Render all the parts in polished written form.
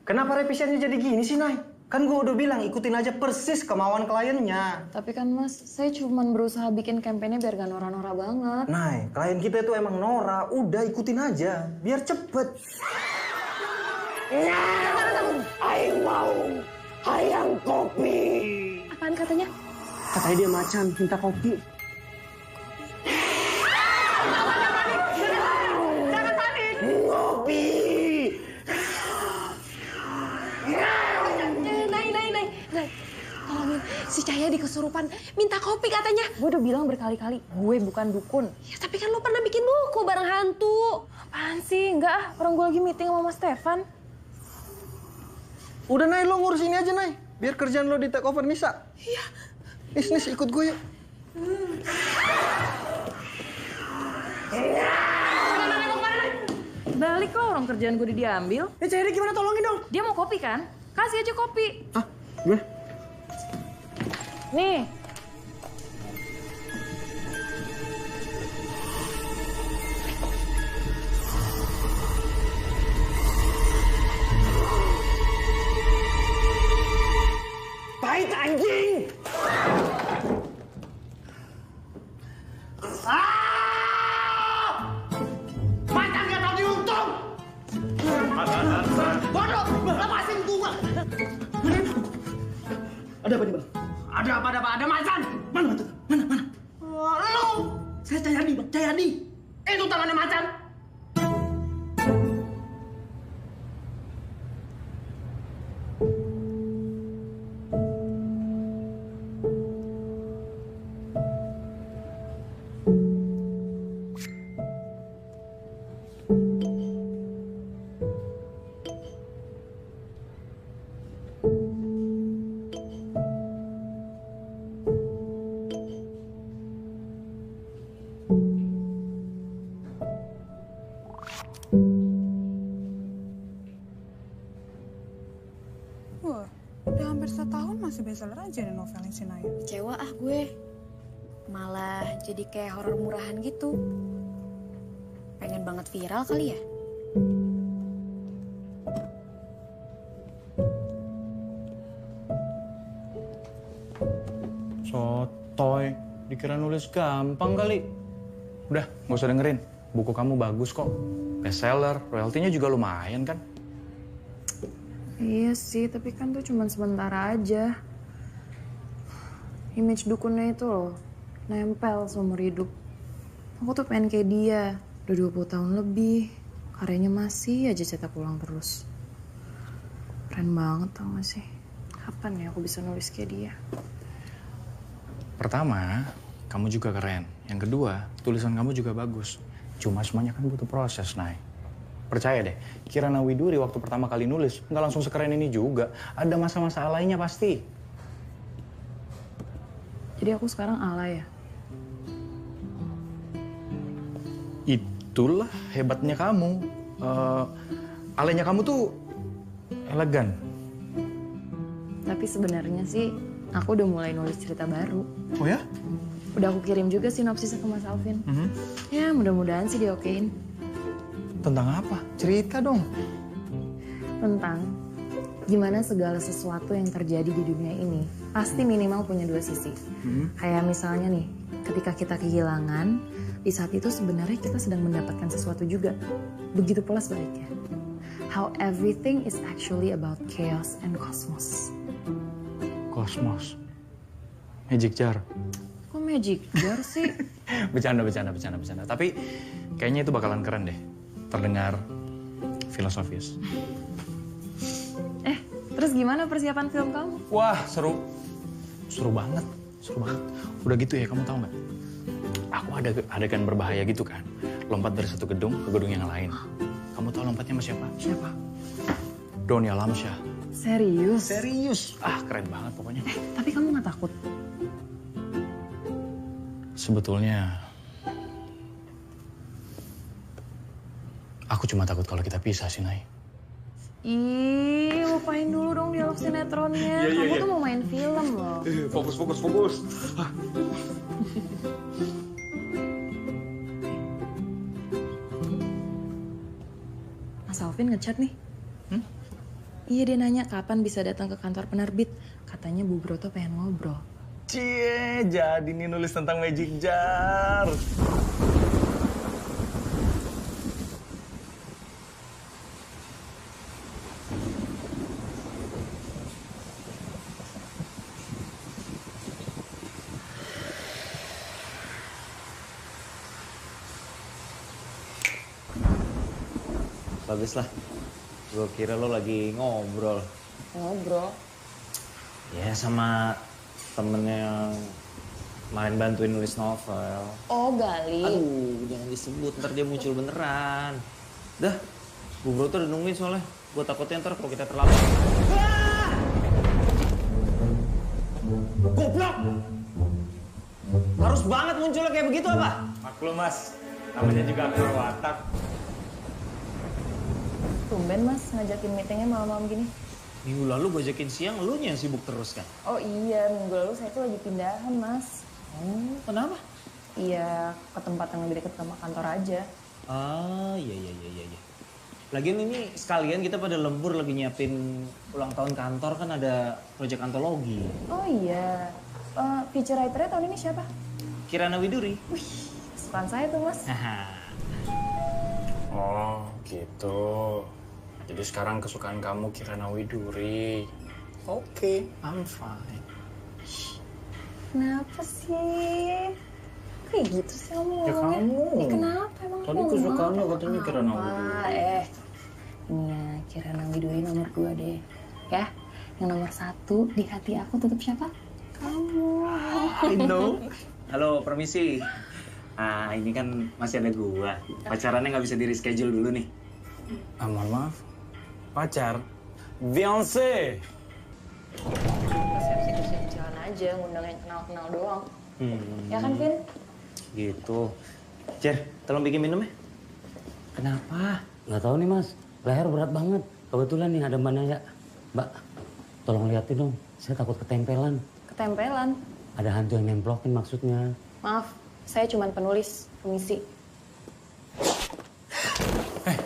Kenapa revisiannya jadi gini sih, Nay? Kan gue udah bilang ikutin aja persis kemauan kliennya. Tapi kan Mas, saya cuma berusaha bikin kampanye biar gak norak-norak banget. Nay, klien kita itu emang Nora. Udah ikutin aja, biar cepet. Aing mau hayang kopi. Apaan katanya? Katanya dia macan, minta kopi. Jangan panik. Kopi. Nay, tolongin si Cahyadi kesurupan. Minta kopi katanya. Gue udah bilang berkali-kali, gue bukan dukun. Ya tapi kan lo pernah bikin buku bareng hantu. Apaan sih? Enggak ah, orang gue lagi meeting sama Mas Stefan. Udah, Nay, lo ngurus ini aja, Nay. Biar kerjaan lo di take over Nisa. Iya. Nis, ikut gue yuk. Balik kok, orang kerjaan gue udah diambil. Cahyadi gimana? Tolongin dong. Dia mau kopi kan? Kasih aja kopi. Ah, gue? Nih. Pahit anjing. Macan gak tau diuntung. Bodoh, lepasin gua. Ada apa nih, Bang? Ada macan. Mana? Lu. Saya Cahyadi, Bang. Cahyadi. Itu tangannya macan. Wah, udah hampir 1 tahun masih bestseller aja nih novelnya si Naya. Kecewa ah gue. Malah jadi kayak horor murahan gitu. Pengen banget viral kali ya? Sotoy, dikira nulis gampang kali. Udah, nggak usah dengerin. Buku kamu bagus kok. Bestseller, royaltinya juga lumayan kan? Iya sih, tapi kan tuh cuma sementara aja. Image dukunnya itu loh, nempel seumur hidup. Aku tuh pengen kayak dia, udah 20 tahun lebih. Karyanya masih aja cetak ulang terus. Keren banget tau gak sih? Kapan ya aku bisa nulis kayak dia? Pertama, kamu juga keren. Yang kedua, tulisan kamu juga bagus. Cuma semuanya kan butuh proses, Nay. Percaya deh, Kirana Widuri waktu pertama kali nulis, nggak langsung sekeren ini juga. Ada masa-masa alainya pasti. Jadi aku sekarang alay ya? Itulah hebatnya kamu. Alainya kamu tuh elegan. Tapi sebenarnya sih, aku udah mulai nulis cerita baru. Oh ya? Udah aku kirim juga sinopsisnya ke Mas Alvin. Ya mudah-mudahan sih diokein. Tentang apa? Cerita dong. Tentang gimana segala sesuatu yang terjadi di dunia ini pasti minimal punya 2 sisi. Kayak misalnya nih, ketika kita kehilangan, di saat itu sebenarnya kita sedang mendapatkan sesuatu juga. Begitu pula sebaliknya. How everything is actually about chaos and cosmos. Kosmos. Magic jar. Kok magic jar sih? Bercanda. Tapi kayaknya itu bakalan keren deh. Terdengar filosofis. Terus gimana persiapan film kamu? Wah, seru. Seru banget. Udah gitu ya, kamu tahu nggak? Aku ada adegan berbahaya gitu kan. Lompat dari satu gedung ke gedung yang lain. Kamu tahu lompatnya sama siapa? Siapa? Doni Alamsyah. Serius? Serius? Ah, keren banget pokoknya. Tapi kamu nggak takut? Sebetulnya, aku cuma takut kalau kita pisah sih, Nay. Ih, lupain dulu dong dialog sinetronnya. Kamu tuh mau main film loh. Fokus. Mas Alvin ngechat nih. Iya, dia nanya kapan bisa datang ke kantor penerbit. Katanya Bu Broto pengen ngobrol. Cie, jadi nih nulis tentang Magic Jar. Bagus lah. Gue kira lo lagi ngobrol. Ngobrol? Ya sama temennya yang main bantuin nulis novel. Oh, Gali. Aduh, jangan disebut, ntar dia muncul beneran. Dah, Bu Bro tuh udah nungguin soalnya. Gue takutnya ntar kalau kita terlambat. Goblok! Harus banget munculnya kayak begitu apa? Maklum mas, namanya juga aktor watak. Tumben Mas ngajakin meetingnya malam-malam gini. Minggu lalu gue ajakin siang, lu yang sibuk terus kan? Oh iya, minggu lalu saya tuh lagi pindahan Mas. Oh, kenapa? Iya, ke tempat yang lebih dekat sama kantor aja. Ah, iya. Lagian ini sekalian kita pada lembur lagi nyiapin ulang tahun kantor, kan ada proyek antologi. Oh iya, feature writer-nya tahun ini siapa? Kirana Widuri. Wih, kesukaan saya tuh Mas. Oh, gitu. Jadi sekarang kesukaan kamu Kirana Widuri. Oke, I'm fine. Kenapa sih? Kayak gitu sih kamu Ya ngomongnya. kamu. Kenapa emang? Tadi kamu kesukaannya ngomong? katanya Kirana Apa? Widuri. Ini ya, Kirana Widuri nomor 2 deh. Ya, yang nomor 1 di hati aku tetap siapa? Kamu. Indo. Halo, permisi. Ah, ini kan masih ada gua. Pacarannya nggak bisa di reschedule dulu nih. Mohon maaf. Pacar? Beyonce! Resepsi kecil-kecilan aja, ngundang yang kenal-kenal doang. Ya kan, Vin? Gitu. Cer, tolong bikin minum ya. Kenapa? Nggak tahu nih mas, leher berat banget. Kebetulan nih ada Mbak Naya. Mbak, tolong liatin dong. Saya takut ketempelan. Ketempelan. Ada hantu yang nemplokin maksudnya. Maaf, saya cuma penulis, permisi.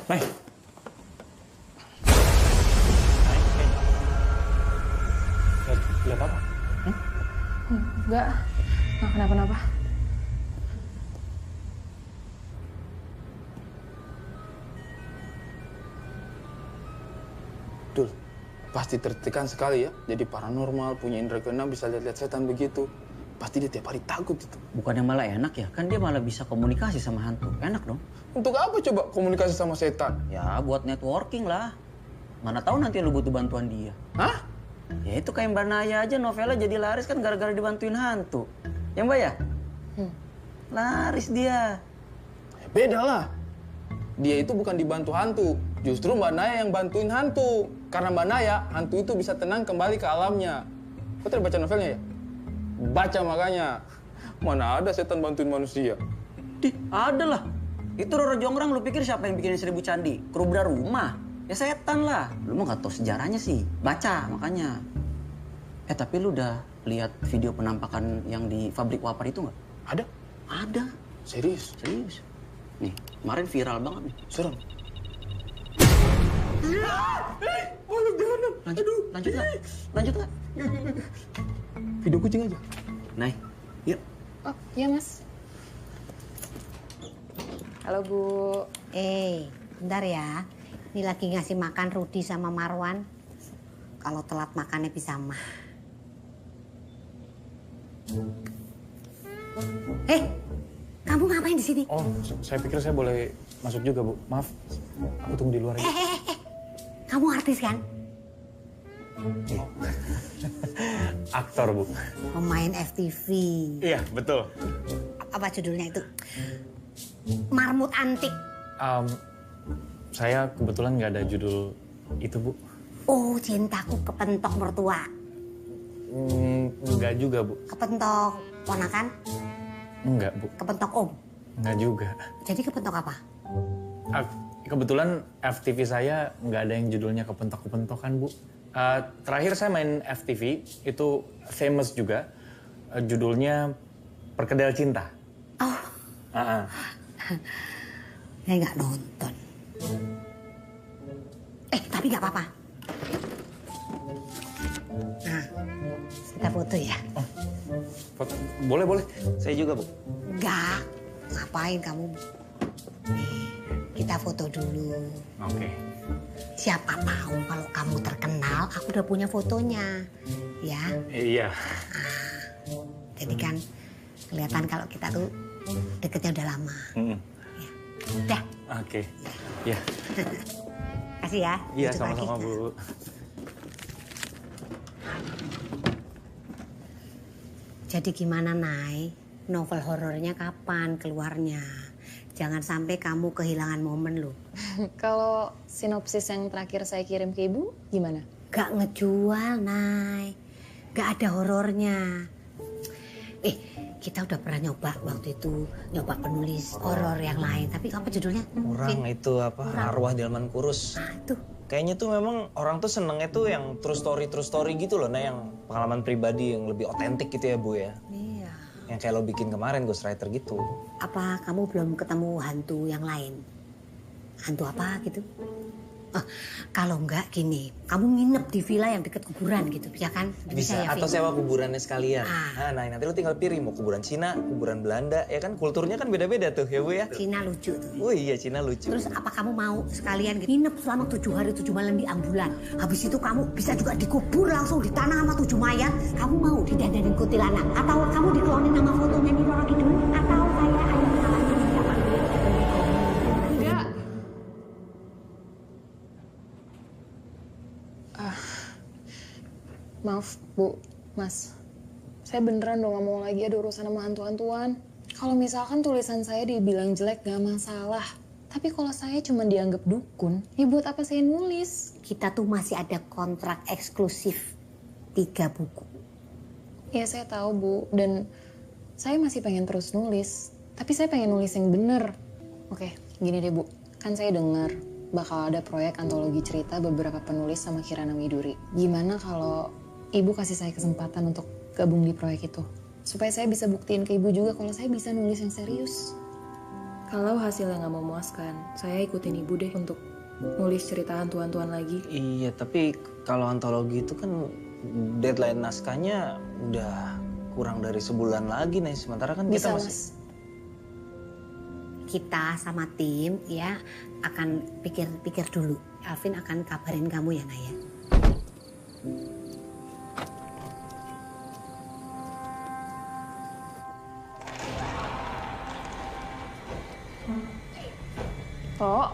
Nay. Lihat apa? Enggak kenapa-napa. Dul, pasti tertekan sekali ya. Jadi paranormal, punya indera keenam, bisa lihat-lihat setan begitu. Pasti dia tiap hari takut itu. Bukannya malah enak ya? Kan dia malah bisa komunikasi sama hantu. Enak dong? Untuk apa coba komunikasi sama setan? Ya, buat networking lah. Mana tahu nanti lu butuh bantuan dia. Hah? Ya itu kayak Mbak Naya aja novelnya jadi laris kan gara-gara dibantuin hantu. Ya Mbak ya? Laris dia. Ya beda lah. Dia itu bukan dibantu hantu. Justru Mbak Naya yang bantuin hantu. Karena Mbak Naya, hantu itu bisa tenang kembali ke alamnya. Kau tadi baca novelnya ya? Baca makanya. Mana ada setan bantuin manusia? Dih, ada lah. Itu Roro Jongrang, lu pikir siapa yang bikinin 1000 candi? Kerubra rumah. Ya setan lah. Lu mah gak tau sejarahnya sih. Baca makanya. Tapi lu udah lihat video penampakan yang di pabrik Wapar itu nggak? Ada? Ada. Serius? Serius. Nih, kemarin viral banget nih. Serem. Lanjut lah. Video kucing aja. Nay, yuk. Oh, iya Mas. Halo Bu. Bentar ya. Ini lagi ngasih makan Rudi sama Marwan. Kalau telat makannya bisa mah. Kamu ngapain di sini? Oh, saya pikir saya boleh masuk juga, Bu. Maaf, aku tunggu di luar aja. Kamu artis kan? Aktor, Bu. Pemain FTV. Iya, betul. Apa judulnya itu? Marmut Antik. Saya kebetulan nggak ada judul itu, Bu. Oh, cintaku kepentok mertua. Nggak juga, Bu. Kepentok ponakan? Nggak, Bu. Kepentok om? Nggak juga. Jadi kepentok apa? Kebetulan FTV saya nggak ada yang judulnya kepentok-kepentokan, Bu. Terakhir saya main FTV, itu famous juga. Judulnya Perkedel Cinta. Oh. Saya nggak nonton. Tapi nggak apa-apa. Kita foto ya? Foto. Boleh. Saya juga, Bu. Enggak. Ngapain kamu? Nih, kita foto dulu. Oke. Siapa tahu kalau kamu terkenal, aku udah punya fotonya. Ya. Iya. Jadi kan kelihatan kalau kita tuh deketnya udah lama. Ya. Udah. Oke. Ya. Kasih ya. Iya, Lanjut sama-sama, lagi. Bu. Jadi gimana, Nay? Novel horornya kapan keluarnya? Jangan sampai kamu kehilangan momen loh. Kalau sinopsis yang terakhir saya kirim ke ibu, gimana? Gak ngejual, Nay. Gak ada horornya. Kita udah pernah nyoba waktu itu. Nyoba penulis horor yang lain. Tapi apa judulnya? Kurang itu apa? Arwah Delman Kurus. Nah, itu. Kayaknya tuh memang orang tuh senengnya tuh yang true story gitu loh. Nah, yang pengalaman pribadi yang lebih otentik gitu ya, Bu ya. Iya. Yang kayak lo bikin kemarin, Ghostwriter gitu. Apa kamu belum ketemu hantu yang lain? Hantu apa gitu? Kalau enggak gini, kamu nginep di villa yang deket kuburan gitu, ya kan? Bisa, ya, atau Vin? sewa kuburannya sekalian. Ah. Nah, nanti lo tinggal pilih mau kuburan Cina, kuburan Belanda, ya kan kulturnya kan beda-beda tuh ya, Bu ya. Cina lucu tuh. Oh iya, Cina lucu. Terus apa kamu mau sekalian nginep selama 7 hari 7 malam di ambulan? Habis itu kamu bisa juga dikubur langsung di tanah sama 7 mayat. Kamu mau didandanin kuntilanak? Atau kamu diklonin sama fotonya Nino lagi dulu? Atau kayak Ayu Malani siapa dulu? Enggak. Maaf, Bu, Mas. Saya beneran dong gak mau lagi ada urusan sama hantu-hantuan. Kalau misalkan tulisan saya dibilang jelek gak masalah. Tapi kalau saya cuma dianggap dukun, ya buat apa saya nulis? Kita tuh masih ada kontrak eksklusif 3 buku. Ya saya tahu, Bu. Dan saya masih pengen terus nulis. Tapi saya pengen nulis yang bener. Oke, gini deh, Bu. Kan saya dengar bakal ada proyek antologi cerita beberapa penulis sama Kirana Widuri. Gimana kalau Ibu kasih saya kesempatan untuk gabung di proyek itu? Supaya saya bisa buktiin ke Ibu juga kalau saya bisa nulis yang serius. Kalau hasilnya nggak memuaskan, saya ikutin Ibu deh untuk nulis cerita hantu-hantuan lagi. Iya, tapi kalau antologi itu kan deadline naskahnya udah kurang dari sebulan lagi nih. Sementara kan kita Bisa, masih... Mas. Kita sama tim ya akan pikir-pikir dulu. Alvin akan kabarin kamu ya, Naya. Tok.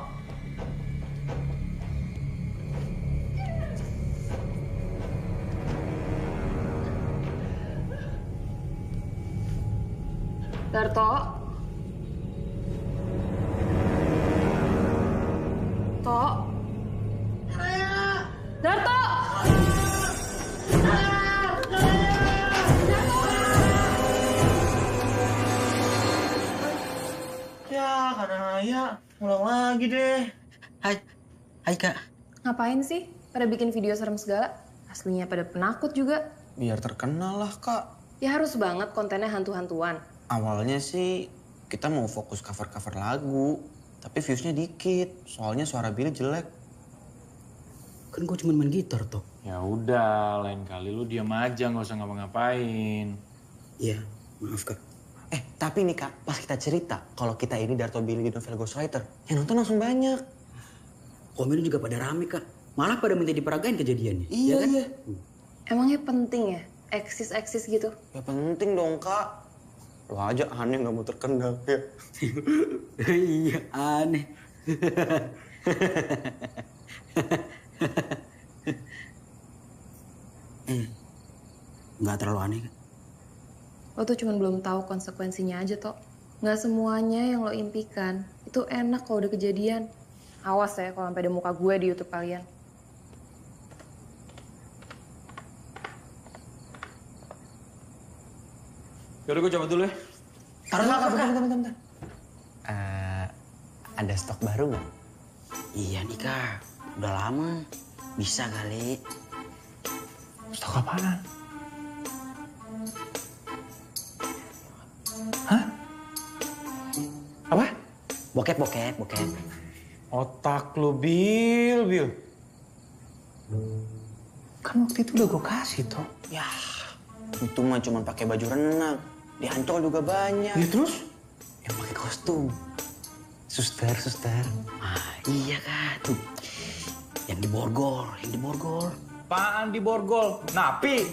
Darto. Tok. Darto. Ya, karena ya ngulang lagi deh. Hai Kak. Ngapain sih? Pada bikin video serem segala? Aslinya pada penakut juga. Biar terkenal lah, Kak. Ya harus banget kontennya hantu-hantuan. Awalnya sih kita mau fokus cover-cover lagu. Tapi viewsnya dikit. Soalnya suara Billy jelek. Kan gue cuma main gitar, Tok. Ya udah, lain kali lu diam aja, nggak usah ngapa-ngapain. Iya, maaf, Kak. Tapi nih Kak, pas kita cerita kalau kita ini Darto Billy di novel Ghostwriter, yang nonton langsung banyak. Komennya juga pada rame, Kak. Malah pada minta diperagain kejadiannya. Iya, kan? iya. Emangnya penting ya? Eksis-eksis gitu? Ya penting dong Kak. Lo aja aneh nggak mau terkenal ya. Iya, aneh. Nggak terlalu aneh, Kak. Lo tuh cuma belum tahu konsekuensinya aja, Tok. Nggak semuanya yang lo impikan itu enak kalau udah kejadian. Awas ya kalau sampai ada muka gue di YouTube kalian. Yaudah gue coba dulu ya. Bentar. Ada stok baru nggak? Iya nih, Kak. Udah lama. Bisa kali. Stok apaan? Hah? Apa? Bokep. Otak lu, Bil. Kan waktu itu udah gue kasih, toh. Ya, Itu mah cuma pakai baju renang. Di Ancol juga banyak. Ya terus? Yang pakai kostum. Suster. Ah, iya Kak, tuh. Yang di Borgol. Apaan di borgol? Napi.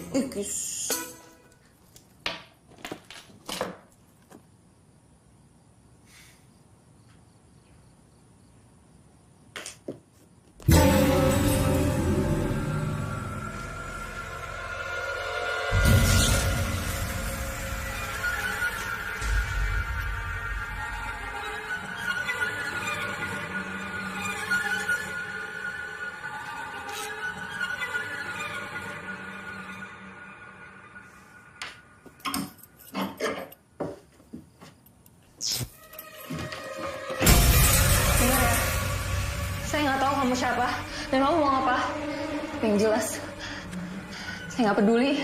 Saya nggak tahu kamu siapa dan kamu mau apa. Yang jelas, saya nggak peduli.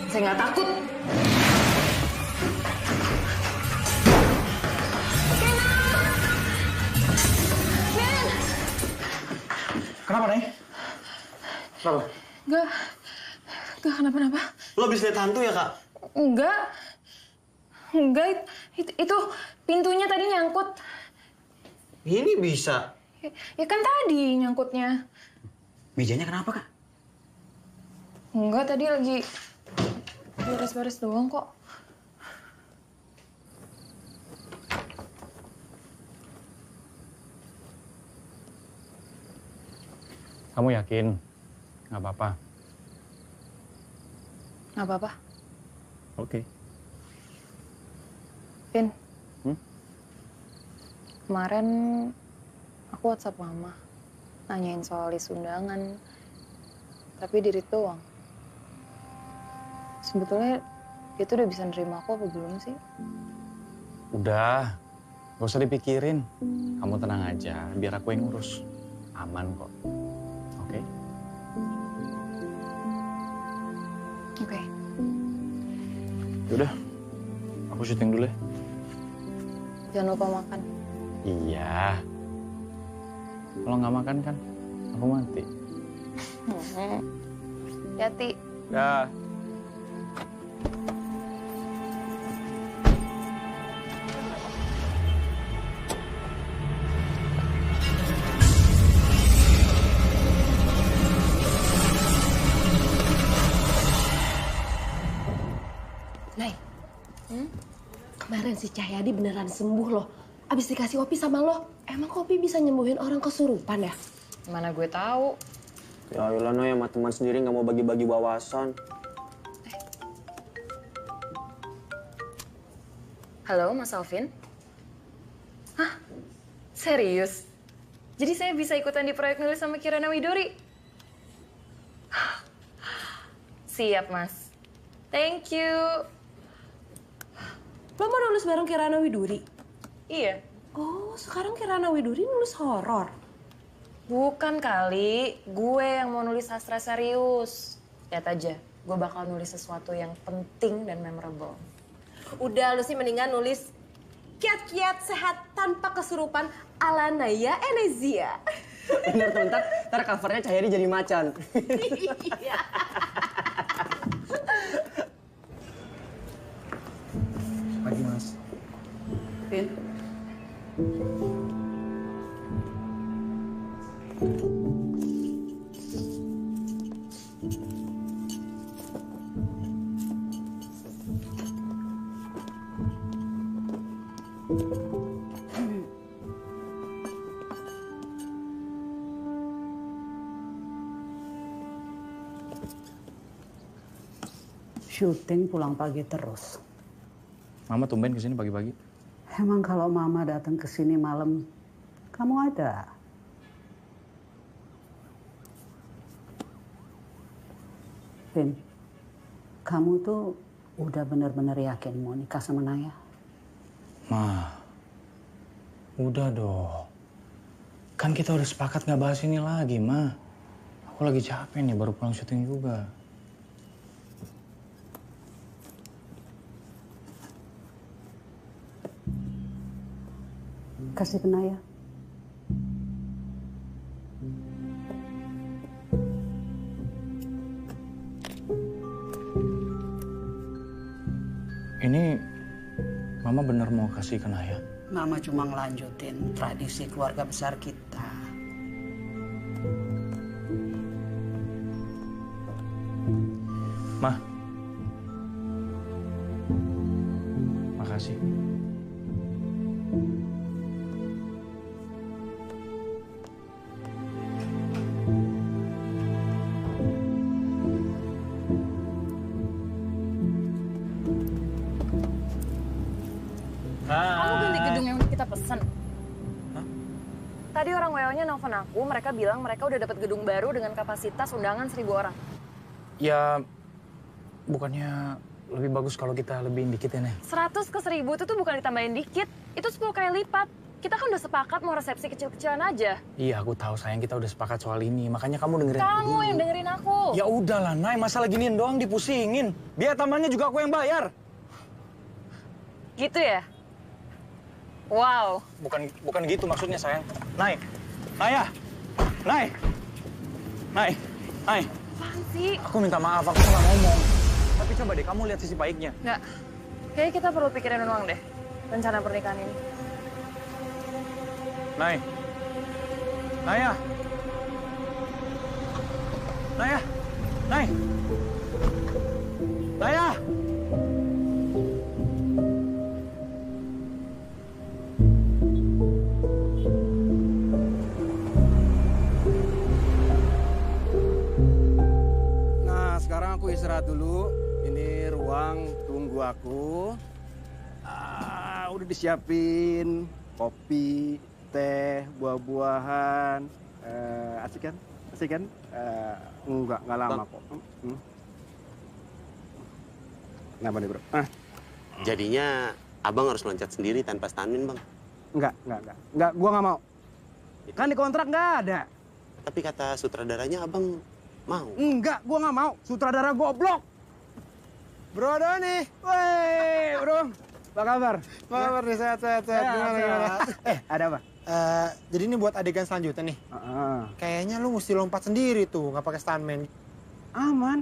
Saya nggak takut. Kenapa, Nay? Kenapa? Enggak kenapa-napa. Lo habis lihat hantu ya, Kak? Enggak, itu pintunya tadi nyangkut. Ini bisa. Ya kan tadi nyangkutnya. Mejanya kenapa Kak? Enggak, tadi lagi beres-beres doang kok. Kamu yakin? Nggak apa-apa? Nggak apa-apa. Oke. Vin. Kemarin aku WhatsApp Mama. Nanyain soal list undangan. Tapi diri doang. Sebetulnya dia tuh udah bisa nerima aku apa belum sih? Udah, gak usah dipikirin. Kamu tenang aja, biar aku yang ngurus. Aman kok. Oke? Oke. Yaudah, aku syuting dulu ya. Jangan lupa makan. Iya. Kalau nggak makan kan, aku mati. Hati-hati. Dah. Nay, kemarin si Cahyadi beneran sembuh loh. Abis dikasih kopi sama lo, emang kopi bisa nyembuhin orang kesurupan ya? Mana gue tahu. Ya ayolah Noy, sama teman sendiri nggak mau bagi-bagi wawasan. Halo, Mas Alvin? Hah? Serius? Jadi saya bisa ikutan di proyek nulis sama Kirana Widuri? Siap, Mas. Thank you. Lo mau nulis bareng Kirana Widuri? Iya. Oh, sekarang Kirana Widuri nulis horor. Bukan kali, gue yang mau nulis sastra serius. Lihat aja, gue bakal nulis sesuatu yang penting dan memorable. Udah, lu sih mendingan nulis kiat-kiat sehat tanpa kesurupan ala Naya Enezia. Bener tuh, ntar covernya Cahyadi jadi macan. Iya. Pagi, Mas. Vin. Syuting pulang pagi terus. Mama tumben kesini pagi-pagi. Emang kalau Mama datang ke sini malam, kamu ada? Vin, kamu tuh udah bener-bener yakin mau nikah sama Naya? Ma, udah dong. Kan kita udah sepakat nggak bahas ini lagi, Ma. Aku lagi capek nih, baru pulang syuting juga. Kasih ke Naya. Ini Mama bener mau kasih ke Naya? Mama cuma ngelanjutin tradisi keluarga besar kita. Ma. Makasih. Kamu ganti gedung yang kita pesen? Tadi orang WO-nya nelfon aku, mereka bilang mereka udah dapat gedung baru dengan kapasitas undangan 1.000 orang. Ya, bukannya lebih bagus kalau kita lebihin dikit ya, Nek? 100 ke 1.000 itu tuh bukan ditambahin dikit, itu 10 kali lipat. Kita kan udah sepakat mau resepsi kecil-kecilan aja. Iya, aku tahu sayang, kita udah sepakat soal ini. Makanya kamu dengerin aku Kamu dulu. yang dengerin aku. Ya udahlah, Nay, masalah ginian doang dipusingin. Biaya tambahannya juga aku yang bayar. Gitu ya? Wow. Bukan gitu maksudnya, sayang. Nay, Naya, Nay, Nay. Apaan sih? Aku minta maaf, aku salah ngomong. Tapi coba deh, kamu lihat sisi baiknya. Nggak. Kayaknya kita perlu pikirin ulang deh, rencana pernikahan ini. Nay, Naya, Naya, Nay, Naya. Nah, sekarang aku istirahat dulu. Ini ruang tunggu aku. Udah disiapin kopi, teh, buah-buahan. Asik kan? Asik kan? Enggak lama kok. Kenapa nih, bro? Jadinya abang harus loncat sendiri tanpa stuntman, Bang? Enggak. Gua nggak mau. Kan di kontrak nggak ada. Tapi kata sutradaranya abang mau. Enggak, gua nggak mau. Sutradara goblok. Bro Doni, woi, bro. Apa kabar? Apa kabar nih? Sehat. Gimana? Ada apa? Jadi ini buat adegan selanjutnya nih. Kayaknya lu mesti lompat sendiri tuh, nggak pakai stuntman. Aman.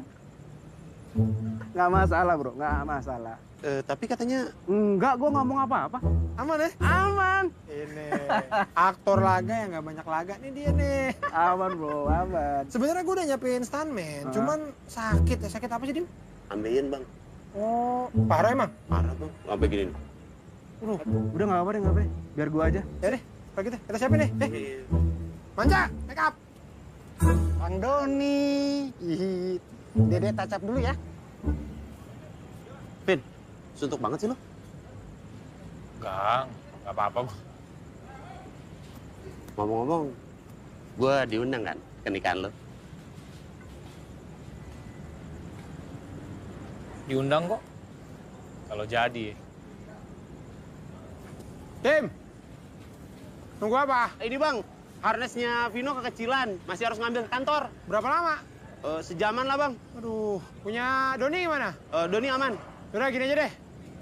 Nggak masalah, bro. Nggak masalah. Tapi katanya... Enggak, gua ngomong apa-apa. Aman ya? Aman. Ini aktor laga yang nggak banyak laga nih dia nih. Aman, bro. Aman. Sebenarnya gue udah nyiapin stuntman, cuman sakit ya. Sakit apa sih, Dim? Ambeien, Bang. Oh, parah emang? Parah, Bang. Sampai gini nih. Udah nggak apa-apa deh. Biar gua aja. Ya deh, kalau gitu kita siapin deh. Manja, make up. Bang Doni. Dede touch up dulu ya. Vin, suntuk banget sih lo? Nggak apa-apa. Ngomong-ngomong, gue diundang kan ke nikahan lo? Diundang kok. Kalau jadi. Tim, tunggu apa? Ini bang, harnessnya Vino kekecilan. Masih harus ngambil ke kantor. Berapa lama? Sejaman lah bang. Aduh, punya Doni gimana? Doni aman. Udah gini aja deh.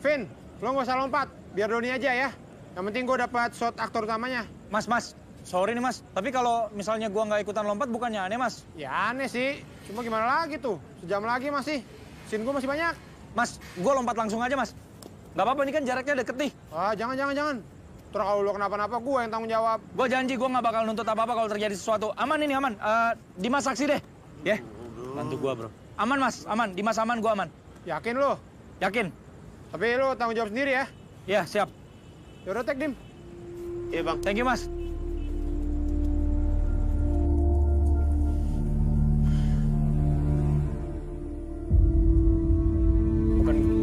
Vin, lo nggak usah lompat. Biar Doni aja ya. Yang penting gue dapat shot aktor utamanya. Mas, sorry nih mas. Tapi kalau misalnya gua nggak ikutan lompat bukannya aneh mas? Ya aneh sih. Cuma gimana lagi tuh? Sejam lagi masih. Scene gue masih banyak. Mas, gua lompat langsung aja mas. Nggak apa-apa, ini kan jaraknya deket nih. Jangan. Terus kalau lo kenapa-napa, gue yang tanggung jawab. Gue janji gue nggak bakal nuntut apa-apa kalau terjadi sesuatu. Aman ini, aman. Dimas saksi deh. Ya, bantu gue bro. Aman mas, aman. Dimas aman, gue aman. Yakin lo? Yakin. Tapi lo tanggung jawab sendiri ya? Iya, siap. Yaudah, tek, Dim. Iya bang. Thank you mas.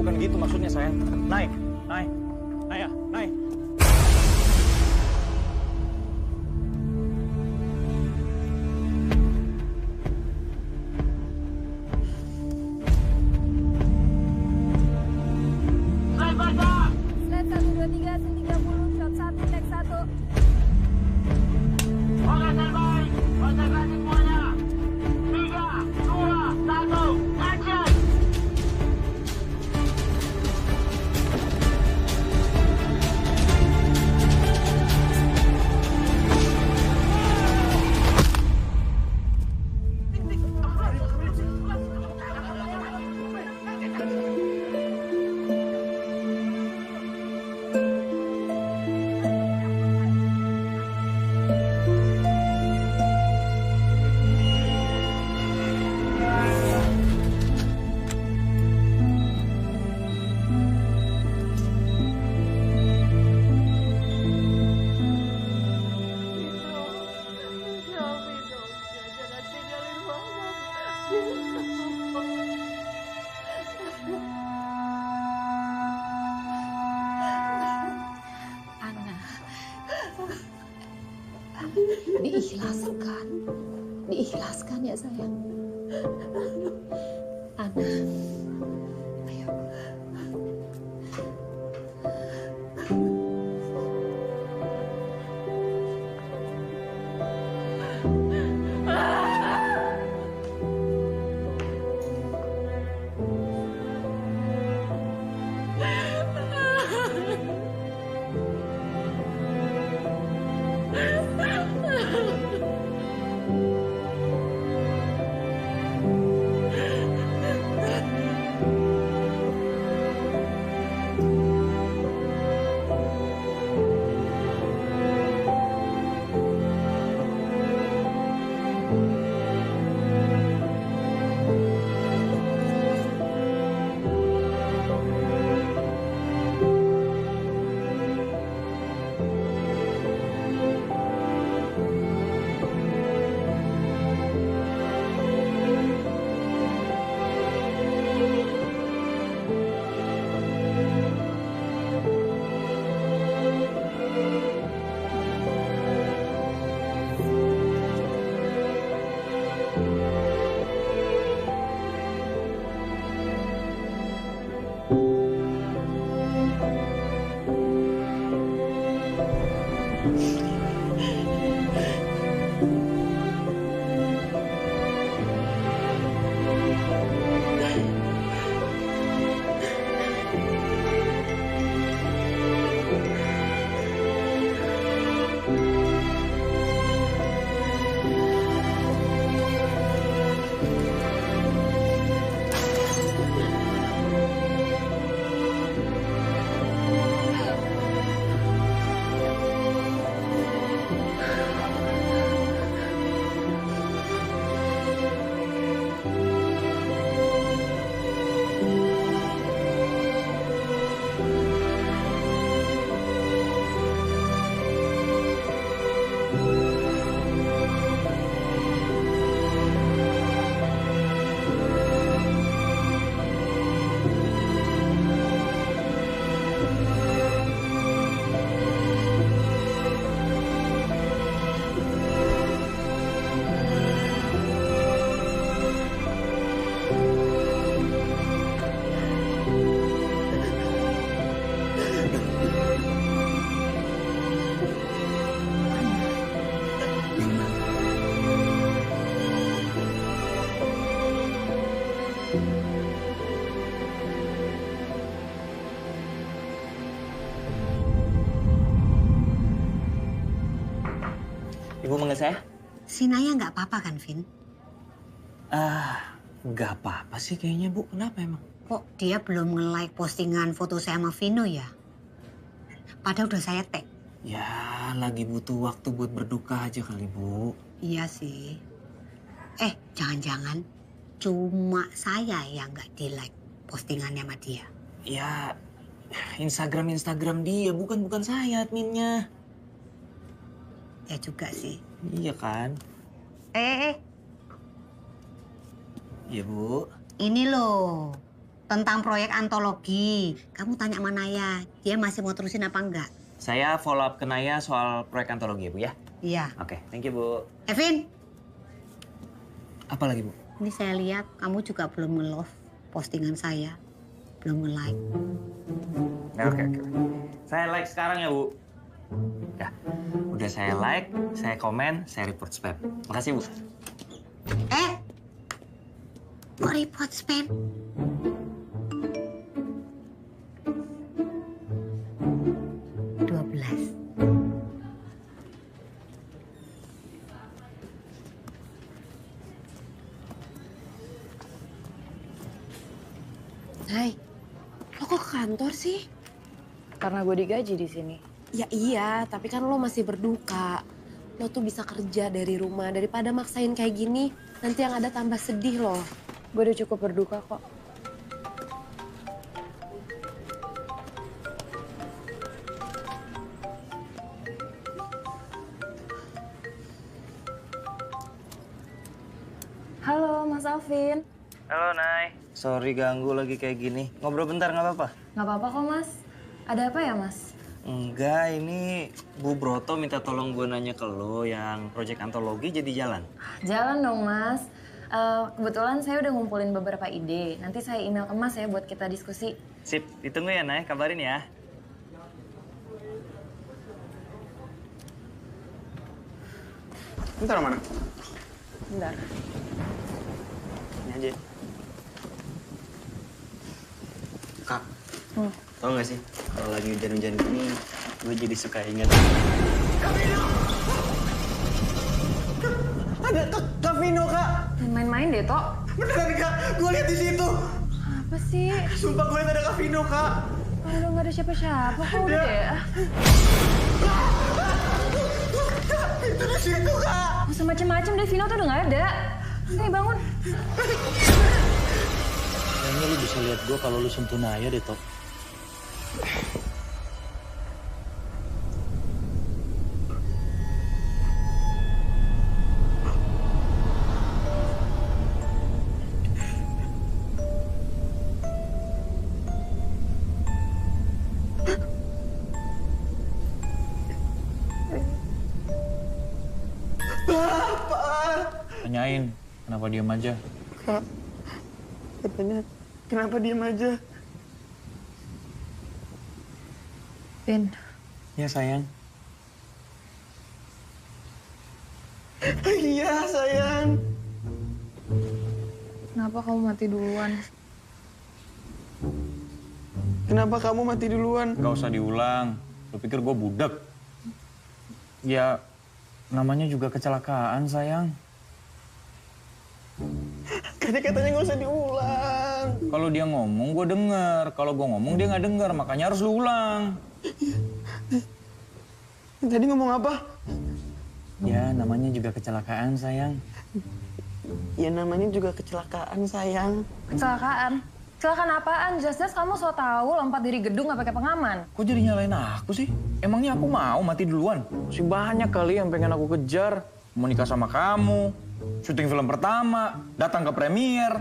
Bukan gitu maksudnya sayang. Naik. Slide 1, 2, 3, scene 30, shot 1, take 1. Oke, standby. Konsentrasi semuanya. 3, 2, 1, action! Diikhlaskan. Diikhlaskan ya sayang. Ana. Ayo. Ibu manggil saya? Si Naya nggak apa-apa kan, Vin? Nggak apa-apa sih kayaknya, Bu. Kenapa emang? Kok dia belum nge-like postingan foto saya sama Vino ya? Padahal udah saya tag. Ya, lagi butuh waktu buat berduka aja kali, Bu. Iya sih. Jangan-jangan cuma saya yang nggak di-like postingannya sama dia. Ya, Instagram dia, bukan saya adminnya. Ya juga sih. Iya kan? Iya, Bu. Ini loh, tentang proyek antologi. Kamu tanya sama Naya, dia masih mau terusin apa enggak? Saya follow up ke Naya soal proyek antologi ya, Bu ya? Iya. Oke, thank you, Bu. Vin. Apa lagi, Bu? Ini saya lihat kamu juga belum nge-love postingan saya. Belum nge-like. Oke. Saya like sekarang ya, Bu. Ya, udah saya like, saya komen, saya report spam. Makasih, Bu. Kok report spam? Hai, lo kok ke kantor sih? Karena gue digaji di sini. Ya iya, tapi kan lo masih berduka. Lo tuh bisa kerja dari rumah daripada maksain kayak gini. Nanti yang ada tambah sedih loh. Gue udah cukup berduka kok. Halo, Mas Alvin. Halo, Nay. Sorry ganggu lagi kayak gini. Ngobrol bentar nggak apa-apa? Nggak apa-apa kok, Mas. Ada apa ya, Mas? Enggak, ini Bu Broto minta tolong gue nanya ke lo yang proyek antologi jadi jalan. Jalan dong, Mas. Kebetulan saya udah ngumpulin beberapa ide. Nanti saya email ke Mas ya buat kita diskusi. Sip, ditunggu ya, Nay. Kabarin ya. Bentar, mana? Bentar. Ini aja. Kak, tau gak sih? Kalau lagi hujan-hujan gini, gue jadi suka ingat. Ada Kak Vino, Kak. Main-main deh, Tok. Beneran, Kak. Gue lihat di situ. Apa sih? Sumpah gue lihat ada Kak Vino, Kak. Aduh, nggak ada siapa-siapa. Kok udah deh. Itu di situ, Kak. Gak usah macem-macem deh, Vino tuh udah nggak ada. Nih, bangun. Kayaknya lu bisa lihat gue kalau lu sentuh Naya deh, Tok. Tanyain, kenapa diam aja? Kak, katanya kenapa diem aja? Vin. Ya, sayang. Iya, sayang. Kenapa kamu mati duluan? Kenapa kamu mati duluan? Gak usah diulang. Lu pikir gue budak? Ya, namanya juga kecelakaan, sayang. Katanya gak usah diulang. Kalau dia ngomong, gue denger. Kalau gue ngomong, dia nggak denger. Makanya harus lu ulang. Tadi ngomong apa? Ya, namanya juga kecelakaan, sayang. Ya, namanya juga kecelakaan, sayang. Kecelakaan? Kecelakaan apaan? Jelas-jelas kamu so tahu lompat dari gedung nggak pakai pengaman. Kok jadi nyalain aku sih? Emangnya aku mau mati duluan? Masih banyak kali yang pengen aku kejar. Mau nikah sama kamu, syuting film pertama, datang ke premier.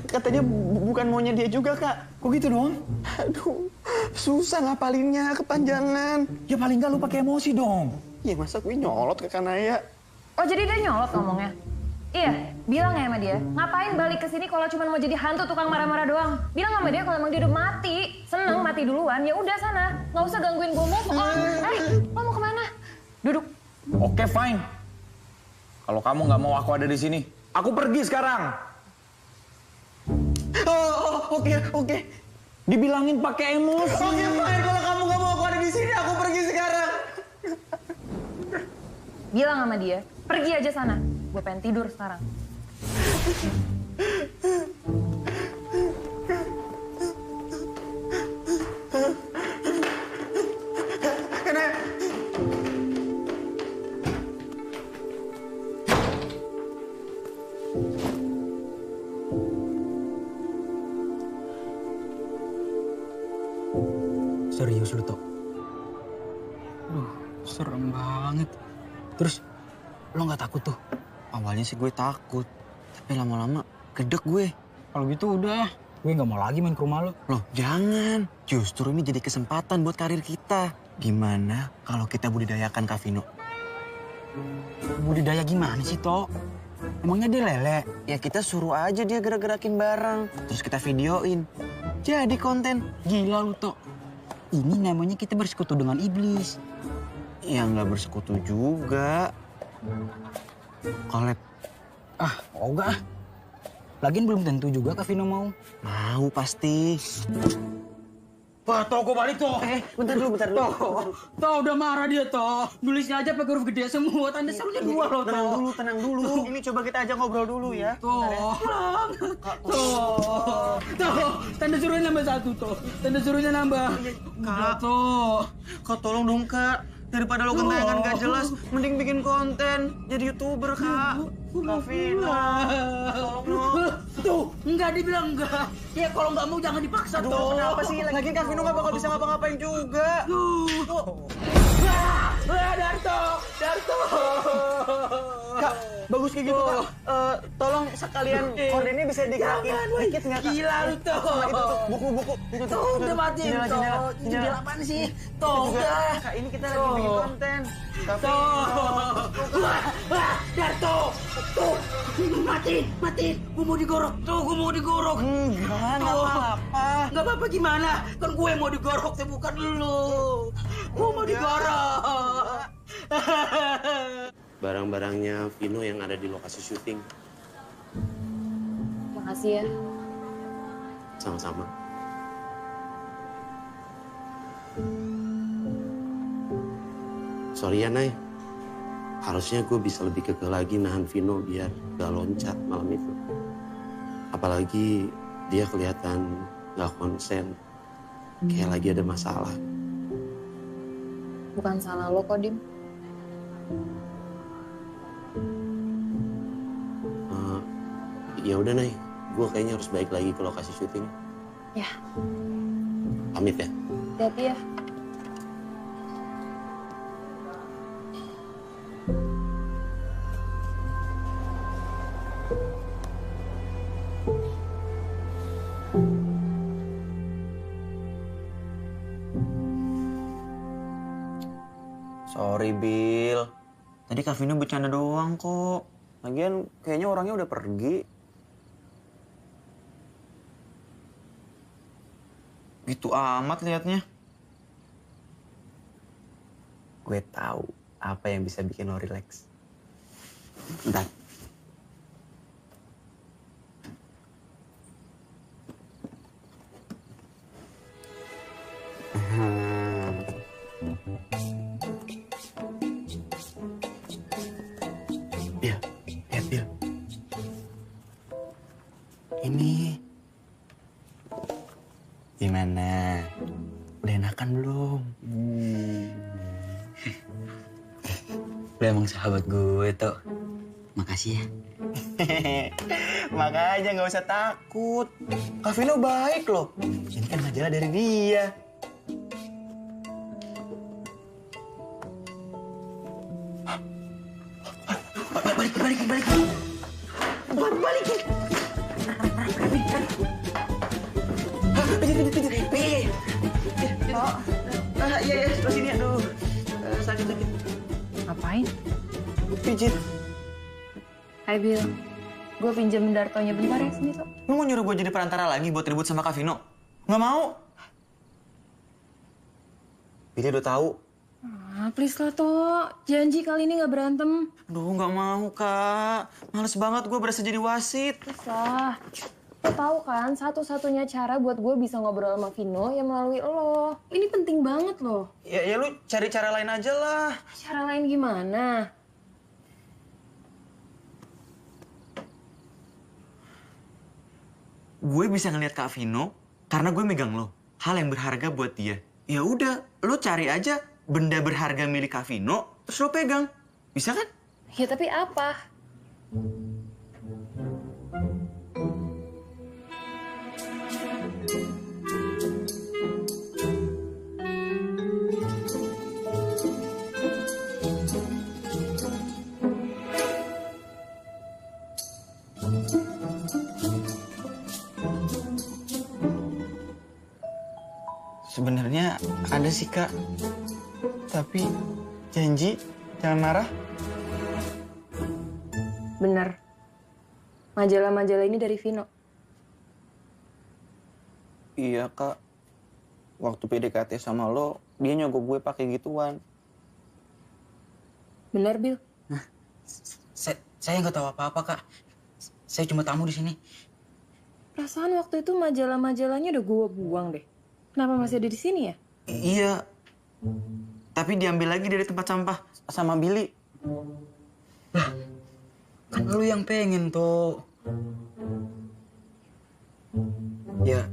Katanya bukan maunya dia juga, Kak. Kok gitu doang? Aduh, susah ngapalinnya, kepanjangan. Ya paling nggak lu pakai emosi dong. Ya masa gue nyolot ke Kanaya? Oh, jadi dia nyolot ngomongnya? Iya, bilang ya sama dia. Ngapain balik ke sini kalau cuma mau jadi hantu tukang marah-marah doang? Bilang sama dia kalau emang dia udah mati, seneng mati duluan, ya udah sana. Nggak usah gangguin gue move on. Lo mau kemana? Duduk. Oke, fine. Kalau kamu nggak mau aku ada di sini, aku pergi sekarang. Oke. Dibilangin pakai emosi. Oke, fine. Kalau kamu nggak mau aku ada di sini, aku pergi sekarang. Bilang sama dia, pergi aja sana. Gue pengen tidur sekarang. Serius lu, Tok? Serem banget. Terus, lo nggak takut tuh? Awalnya sih gue takut, tapi lama-lama gedek gue. Kalau gitu udah, gue nggak mau lagi main ke rumah lo. Loh, jangan. Justru ini jadi kesempatan buat karir kita. Gimana kalau kita budidayakan Kak Vino? Budidaya gimana sih, Tok? Emangnya dia lele? Ya kita suruh aja dia gerak-gerakin barang, terus kita videoin. Jadi konten. Gila lu, Tok. Ini namanya kita bersekutu dengan iblis. Ya nggak bersekutu juga. Collab. Enggak ah. Lagian belum tentu juga Kak Vino mau. Mau pasti. Wah, Toh, gue balik, Toh. Bentar dulu. Toh, udah marah dia, Toh. Nulisnya aja pakai huruf gede semua. Tanda serunya dua loh, Toh. Tenang dulu. Ini coba kita aja ngobrol dulu ya. Toh. Tanda suruhnya nambah satu, Toh. Tanda suruhnya nambah. Kak, Kak tolong dong, Kak. Daripada lo gentayangan gak jelas, mending bikin konten. Jadi YouTuber, Kak. Kak Vino. Tolong dong. Tuh, enggak dibilang enggak. Ya kalau nggak mau jangan dipaksa, Aduh, Toh. kenapa sih? Lagi Kak Vino gak bakal bisa ngapa-ngapain juga. Darto. Kak, Bagus kayak gitu, Kak. Tolong sekalian kordennya bisa digerakin dikit nggak, Kak? Gila lu tuh. Sama itu tuh, buku-buku. Itu Tuh, udah matiin tuh. Jendela apaan sih? Tuh, udah. Kak, ini kita lagi bikin konten. Wah, Darto. Tuh, matiin. Gue mau digorok. Tuh, gue mau digorok. Enggak apa-apa. Nggak apa-apa gimana? Kan gue yang mau digorok, saya bukan lu. Gue mau digorok. Barang-barangnya Vino yang ada di lokasi syuting. Makasih ya. Sama-sama. Sorry ya, Nay. Harusnya gue bisa lebih kekeh lagi nahan Vino biar gak loncat malam itu. Apalagi dia kelihatan gak konsen. Kayak lagi ada masalah. Bukan salah lo kok, Dim. Ya udah, Nay. Gue kayaknya harus balik lagi ke lokasi syuting. Ya. Pamit ya. Hati-hati ya. Sorry, Bill. Tadi Kak Vino bercanda doang kok. Lagian kayaknya orangnya udah pergi. Gitu amat liatnya. Gue tahu apa yang bisa bikin lo relax. Bentar. Bill, lihat Bill. Ini gimana? Udah enakan belum? Lo emang sahabat gue tuh. Makasih ya. Makanya nggak usah takut. Kak Vino baik loh. Ini kan majalah dari dia. Balikin. Iya, sebelah sini. Aduh, sakit. Ngapain? Pijit. Hai, Bill. Gue pinjem Dartonya bentar ya sini tuh. Lu mau nyuruh gue jadi perantara lagi buat ribut sama Kak Vino? Nggak mau. Billy udah tahu. Please lah, Toh. Janji kali ini nggak berantem. Aduh, nggak mau, Kak. Males banget gue berasa jadi wasit. Please lah. Lo tahu kan, satu-satunya cara buat gue bisa ngobrol sama Vino ya melalui lo. Ini penting banget loh. Ya lu cari cara lain aja lah. Cara lain gimana? Gue bisa ngeliat Kak Vino karena gue megang lo. Hal yang berharga buat dia. Ya udah, lo cari aja benda berharga milik Kak Vino, terus lo pegang. Bisa kan? Ya tapi apa? Sebenarnya ada sih, Kak. Tapi janji jangan marah. Bener. Majalah-majalah ini dari Vino. Iya, Kak. Waktu PDKT sama lo, dia nyogok gue pakai gituan. Bener, Bill? Saya nggak tahu apa-apa, Kak. Saya cuma tamu di sini. Perasaan waktu itu majalah-majalahnya udah gue buang deh. Kenapa masih ada di sini ya? Iya. Tapi diambil lagi dari tempat sampah sama Billy. Lah, kan lu yang pengen, Toh. Ya,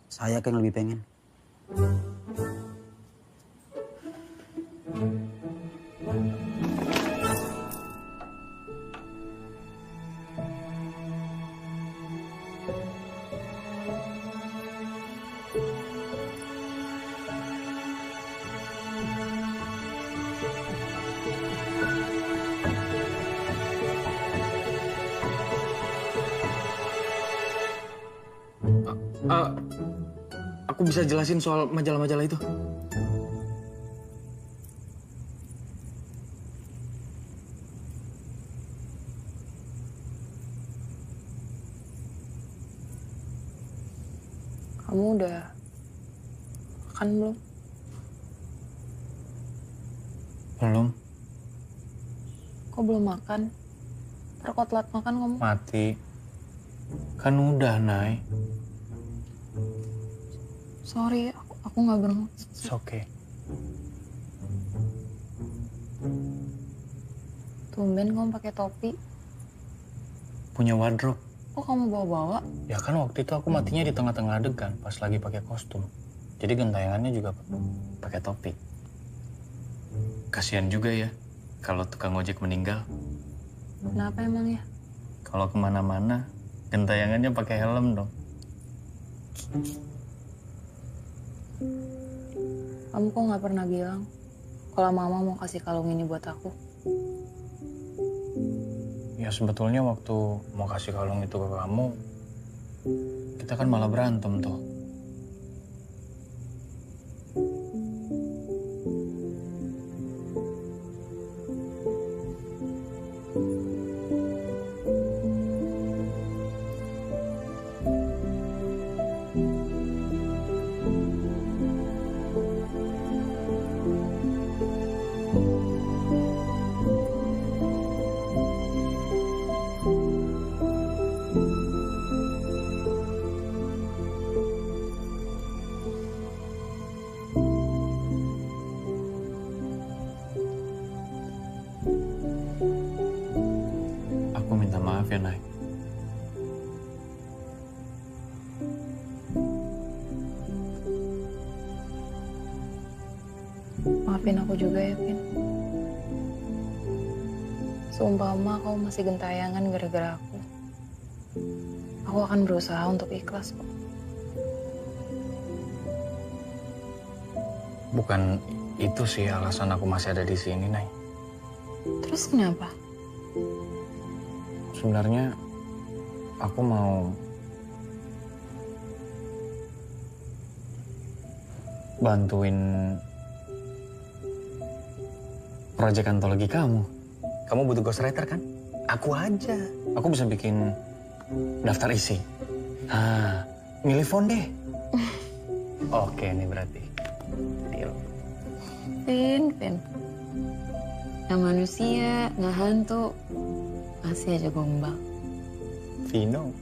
saya kan lebih pengen. Aku bisa jelasin soal majalah-majalah itu. Kamu udah makan belum? Belum. Kok belum makan? Ntar kok telat makan kamu. Mati. Kan udah, Nay. Sorry, aku nggak bermaksud. It's okay. Tumben kamu pakai topi. Punya wardrobe. Kok kamu bawa-bawa? Ya kan waktu itu aku matinya di tengah-tengah adegan pas lagi pakai kostum. Jadi gentayangannya juga pakai topi. Kasihan juga ya kalau tukang ojek meninggal. Kenapa emang ya? Kalau kemana-mana gentayangannya pakai helm dong. Kamu kok nggak pernah bilang kalau mama mau kasih kalung ini buat aku? Ya sebetulnya waktu mau kasih kalung itu ke kamu, kita kan malah berantem tuh. Aku minta maaf ya, Nay. Maafin aku juga ya, Pin. Seumpama kau masih gentayangan gara-gara aku akan berusaha untuk ikhlas kok. Bukan itu sih alasan aku masih ada di sini, Nay. Terus kenapa? Sebenarnya aku mau bantuin proyek antologi kamu. Kamu butuh ghostwriter kan? Aku aja. Aku bisa bikin daftar isi. Nah, milih font deh. Oke nih berarti. Deal. Pin. Nggak manusia, nggak hantu. Masih aja gombal. Vino.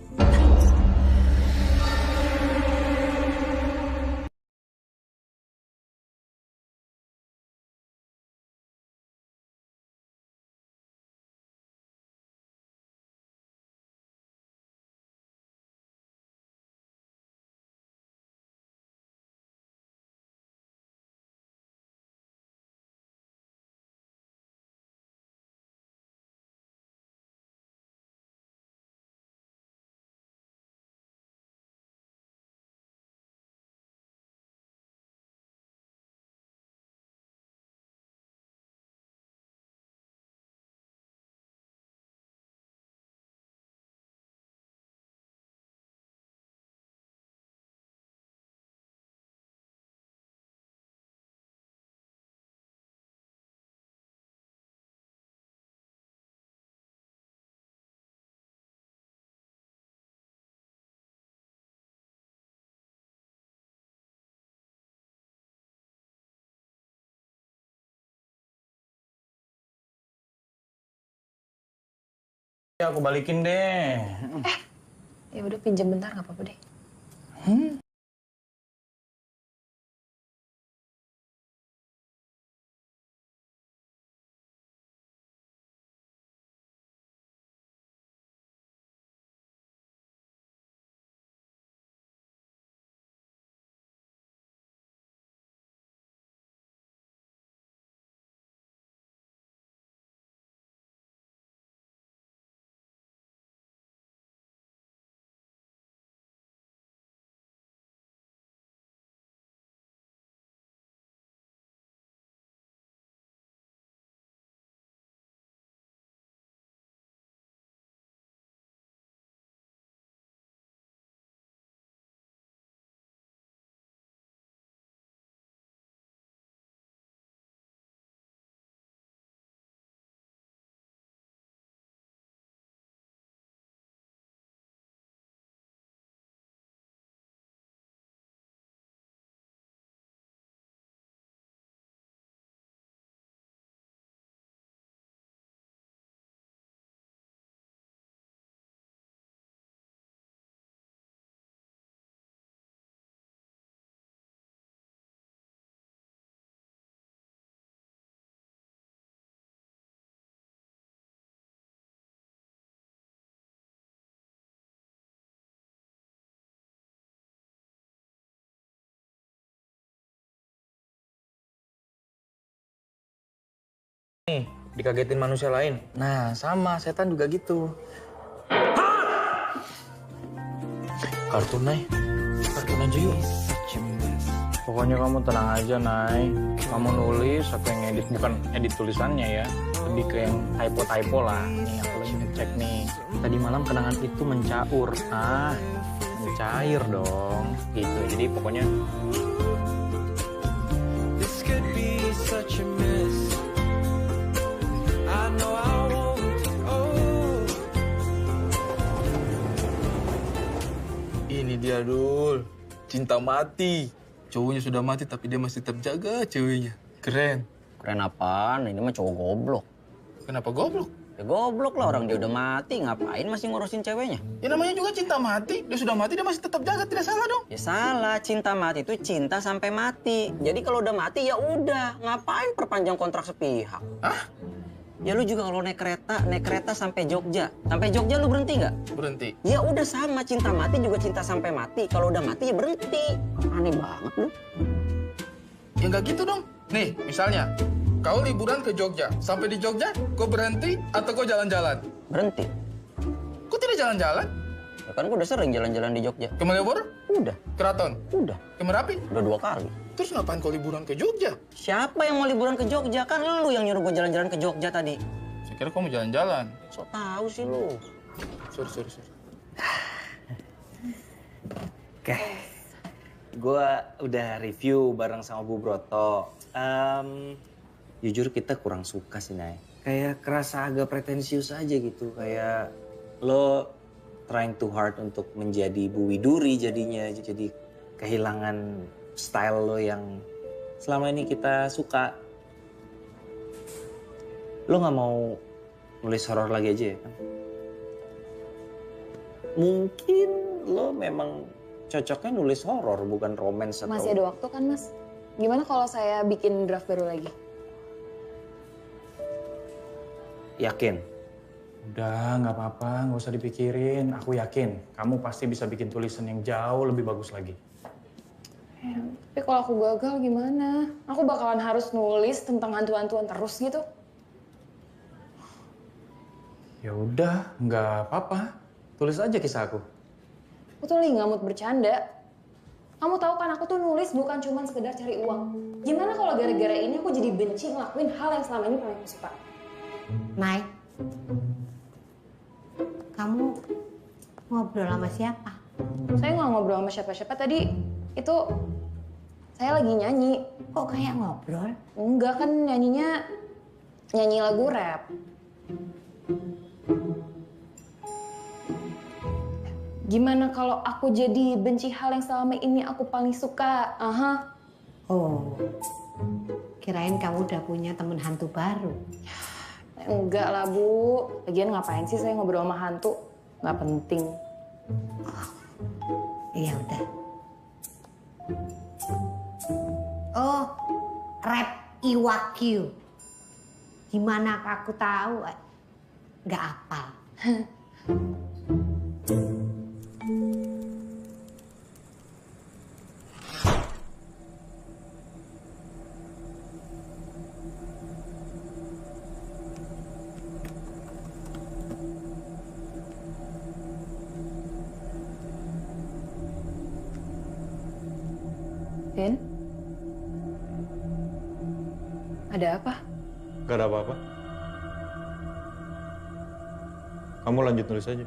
Ya aku balikin deh. Ya udah pinjam bentar nggak apa-apa deh. nih, dikagetin manusia lain. Nah, sama setan juga gitu. Kartun, Nay. Kartun aja yuk. Pokoknya kamu tenang aja, Nay. Kamu nulis, aku yang edit. Bukan edit tulisannya ya. Lebih ke yang typo-typo lah. Nih, aku lagi ngecek nih. Tadi malam kenangan itu mencaur. Ah, mencair dong. Gitu, jadi pokoknya... This could be such a mess. I know I won't. Oh. Ini dia, Dul. Cinta mati. Cowoknya sudah mati tapi dia masih tetap jaga ceweknya. Keren. Keren apaan? Ini mah cowok goblok. Kenapa goblok? Ya goblok lah, orang dia udah mati, ngapain masih ngurusin ceweknya? Ya namanya juga cinta mati. Dia sudah mati, dia masih tetap jaga, tidak salah dong. Ya salah, cinta mati itu cinta sampai mati. Jadi kalau udah mati ya udah, ngapain perpanjang kontrak sepihak? Hah? Ya lu juga kalau naik kereta sampai Jogja. Sampai Jogja lu berhenti nggak? Berhenti. Ya udah sama, cinta mati juga cinta sampai mati. Kalau udah mati ya berhenti. Aneh banget lu. Ya nggak gitu dong. Nih, misalnya, kau liburan ke Jogja. Sampai di Jogja, kau berhenti atau kau jalan-jalan? Berhenti. Kok tidak jalan-jalan? Ya kan gua udah sering jalan-jalan di Jogja. Ke Malioboro? Udah. Keraton? Udah. Ke Merapi? Udah 2 kali. Terus ngapain kau liburan ke Jogja? Siapa yang mau liburan ke Jogja? Kan lu yang nyuruh gua jalan-jalan ke Jogja tadi. Saya kira kau mau jalan-jalan. So tahu sih lu. Sorry. Oke. Gua udah review bareng sama Bu Broto. Jujur kita kurang suka sih, Nay. Kayak kerasa agak pretensius aja gitu. Kayak lo trying too hard untuk menjadi Bu Widuri jadinya. Jadi kehilangan style lo yang selama ini kita suka. Lo nggak mau nulis horor lagi aja ya kan? Mungkin lo memang cocoknya nulis horor bukan romance atau... Masih ada waktu kan, Mas? Gimana kalau saya bikin draft baru lagi? Yakin? Udah, nggak apa-apa, nggak usah dipikirin. Aku yakin, kamu pasti bisa bikin tulisan yang jauh lebih bagus lagi. Tapi kalau aku gagal gimana? Aku bakalan harus nulis tentang hantu-hantuan terus gitu. Ya udah, nggak apa-apa. Tulis aja kisah aku. Aku tuh lagi nggak mood bercanda. Kamu tahu kan aku tuh nulis bukan cuma sekedar cari uang. Gimana kalau gara-gara ini aku jadi benci ngelakuin hal yang selama ini paling aku suka? Nay, kamu ngobrol sama siapa? Saya nggak ngobrol sama siapa-siapa tadi. Itu saya lagi nyanyi. Kok kayak ngobrol? Enggak, kan nyanyinya nyanyi lagu rap. Gimana kalau aku jadi benci hal yang selama ini aku paling suka? Aha. Oh, kirain kamu udah punya temen hantu baru. Enggak lah, Bu. Lagian ngapain sih saya ngobrol sama hantu? Nggak penting. Iya udah. Oh, rap Iwakyu. Gimana aku tahu? Nggak hafal. Vin? Ada apa? Gak ada apa-apa. Kamu lanjut nulis aja.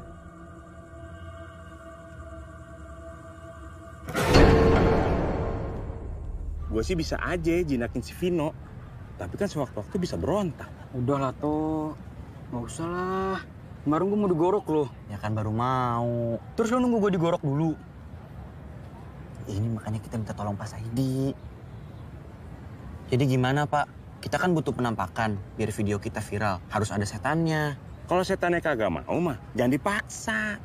Gue sih bisa aja jinakin si Vino. Tapi kan sewaktu-waktu bisa berontak. Udah lah, Toh. Nggak usah lah. Kemarin gue mau digorok loh. Ya kan baru mau. Terus lo nunggu gue digorok dulu. Ini makanya kita minta tolong Pak Saidi. Jadi gimana, Pak? Kita kan butuh penampakan biar video kita viral. Harus ada setannya. Kalau setannya kagak mau mah, jangan dipaksa.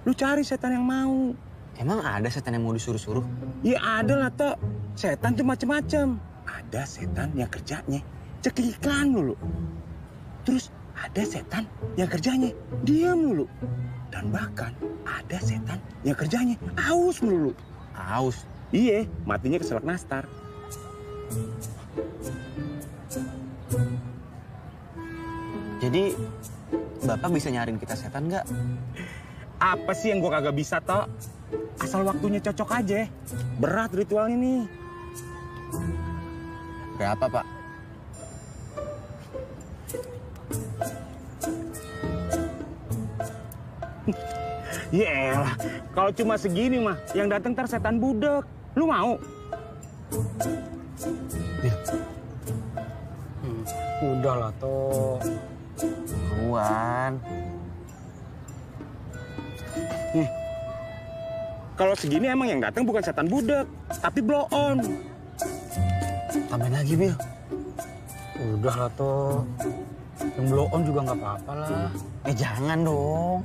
Lu cari setan yang mau. Emang ada setan yang mau disuruh-suruh? Ya ada lah, Tok. Setan tuh macem-macem. Ada setan yang kerjanya cek iklan dulu. Terus ada setan yang kerjanya diam dulu. Dan bahkan ada setan yang kerjanya aus melulu. Aus? Iya, matinya keselak nastar. Jadi, Bapak bisa nyarin kita setan nggak? Apa sih yang gua kagak bisa, Tok? Asal waktunya cocok aja. Berat ritual ini. Berapa, Pak? Yelah, kalau cuma segini mah, yang datang ntar setan budek. Lu mau? Udah lah, Toh. Ruan. Kalau segini emang yang datang bukan setan budek, tapi blow on. Tambahin lagi, Bil. Udah lah, Toh. Yang blow on juga nggak apa-apa lah. Jangan dong.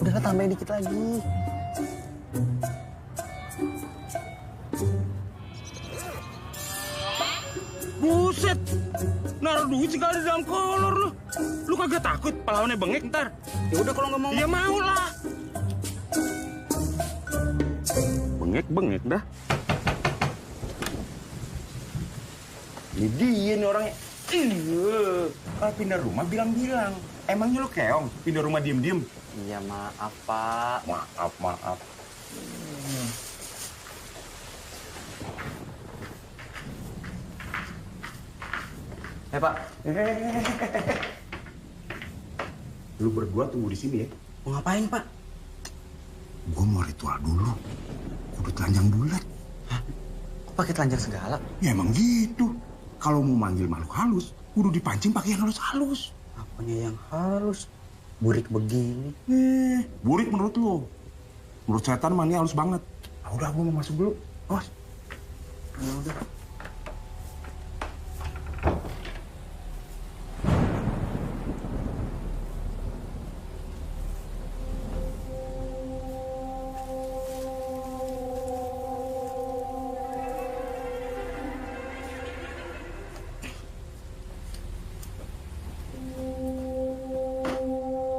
Udah lah, tambahin dikit lagi. Buset, naruh duit sekali dalam kolor lu. Lu kagak takut pahlawannya bengek ntar? Ya udah kalau nggak mau. Ya mau lah. Bengek dah. Ini dia nih orangnya. Iya, kalau pindah rumah bilang-bilang. Emangnya lu keong pindah rumah diem-diem? Iya maaf, Pak. Maaf. Pak. Lu berdua tunggu di sini ya. Mau ngapain, Pak? Gua mau ritual dulu. Kudu telanjang bulat. Kok pakai telanjang segala? Ya emang gitu. Kalau mau manggil makhluk halus, kudu dipancing pakai yang halus-halus. Apanya yang halus? Burik begini. Burik menurut lu? Menurut setan mah ini halus banget. Ah, udah, gua mau masuk dulu. Awas. Ya udah.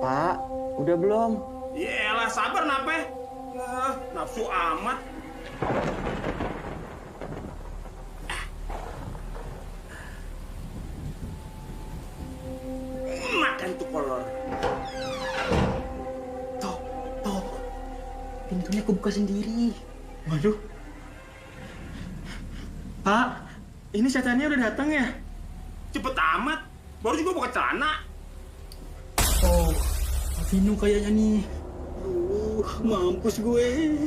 Pak, udah belum? Yelah, sabar nape? Nafsu amat. Makan tuh kolor. Toh. Pintunya kebuka sendiri. Waduh. Pak, ini setannya udah datang ya? Cepet amat. Baru juga buka celana. Oh, Vino kayaknya nih. Mampus gue.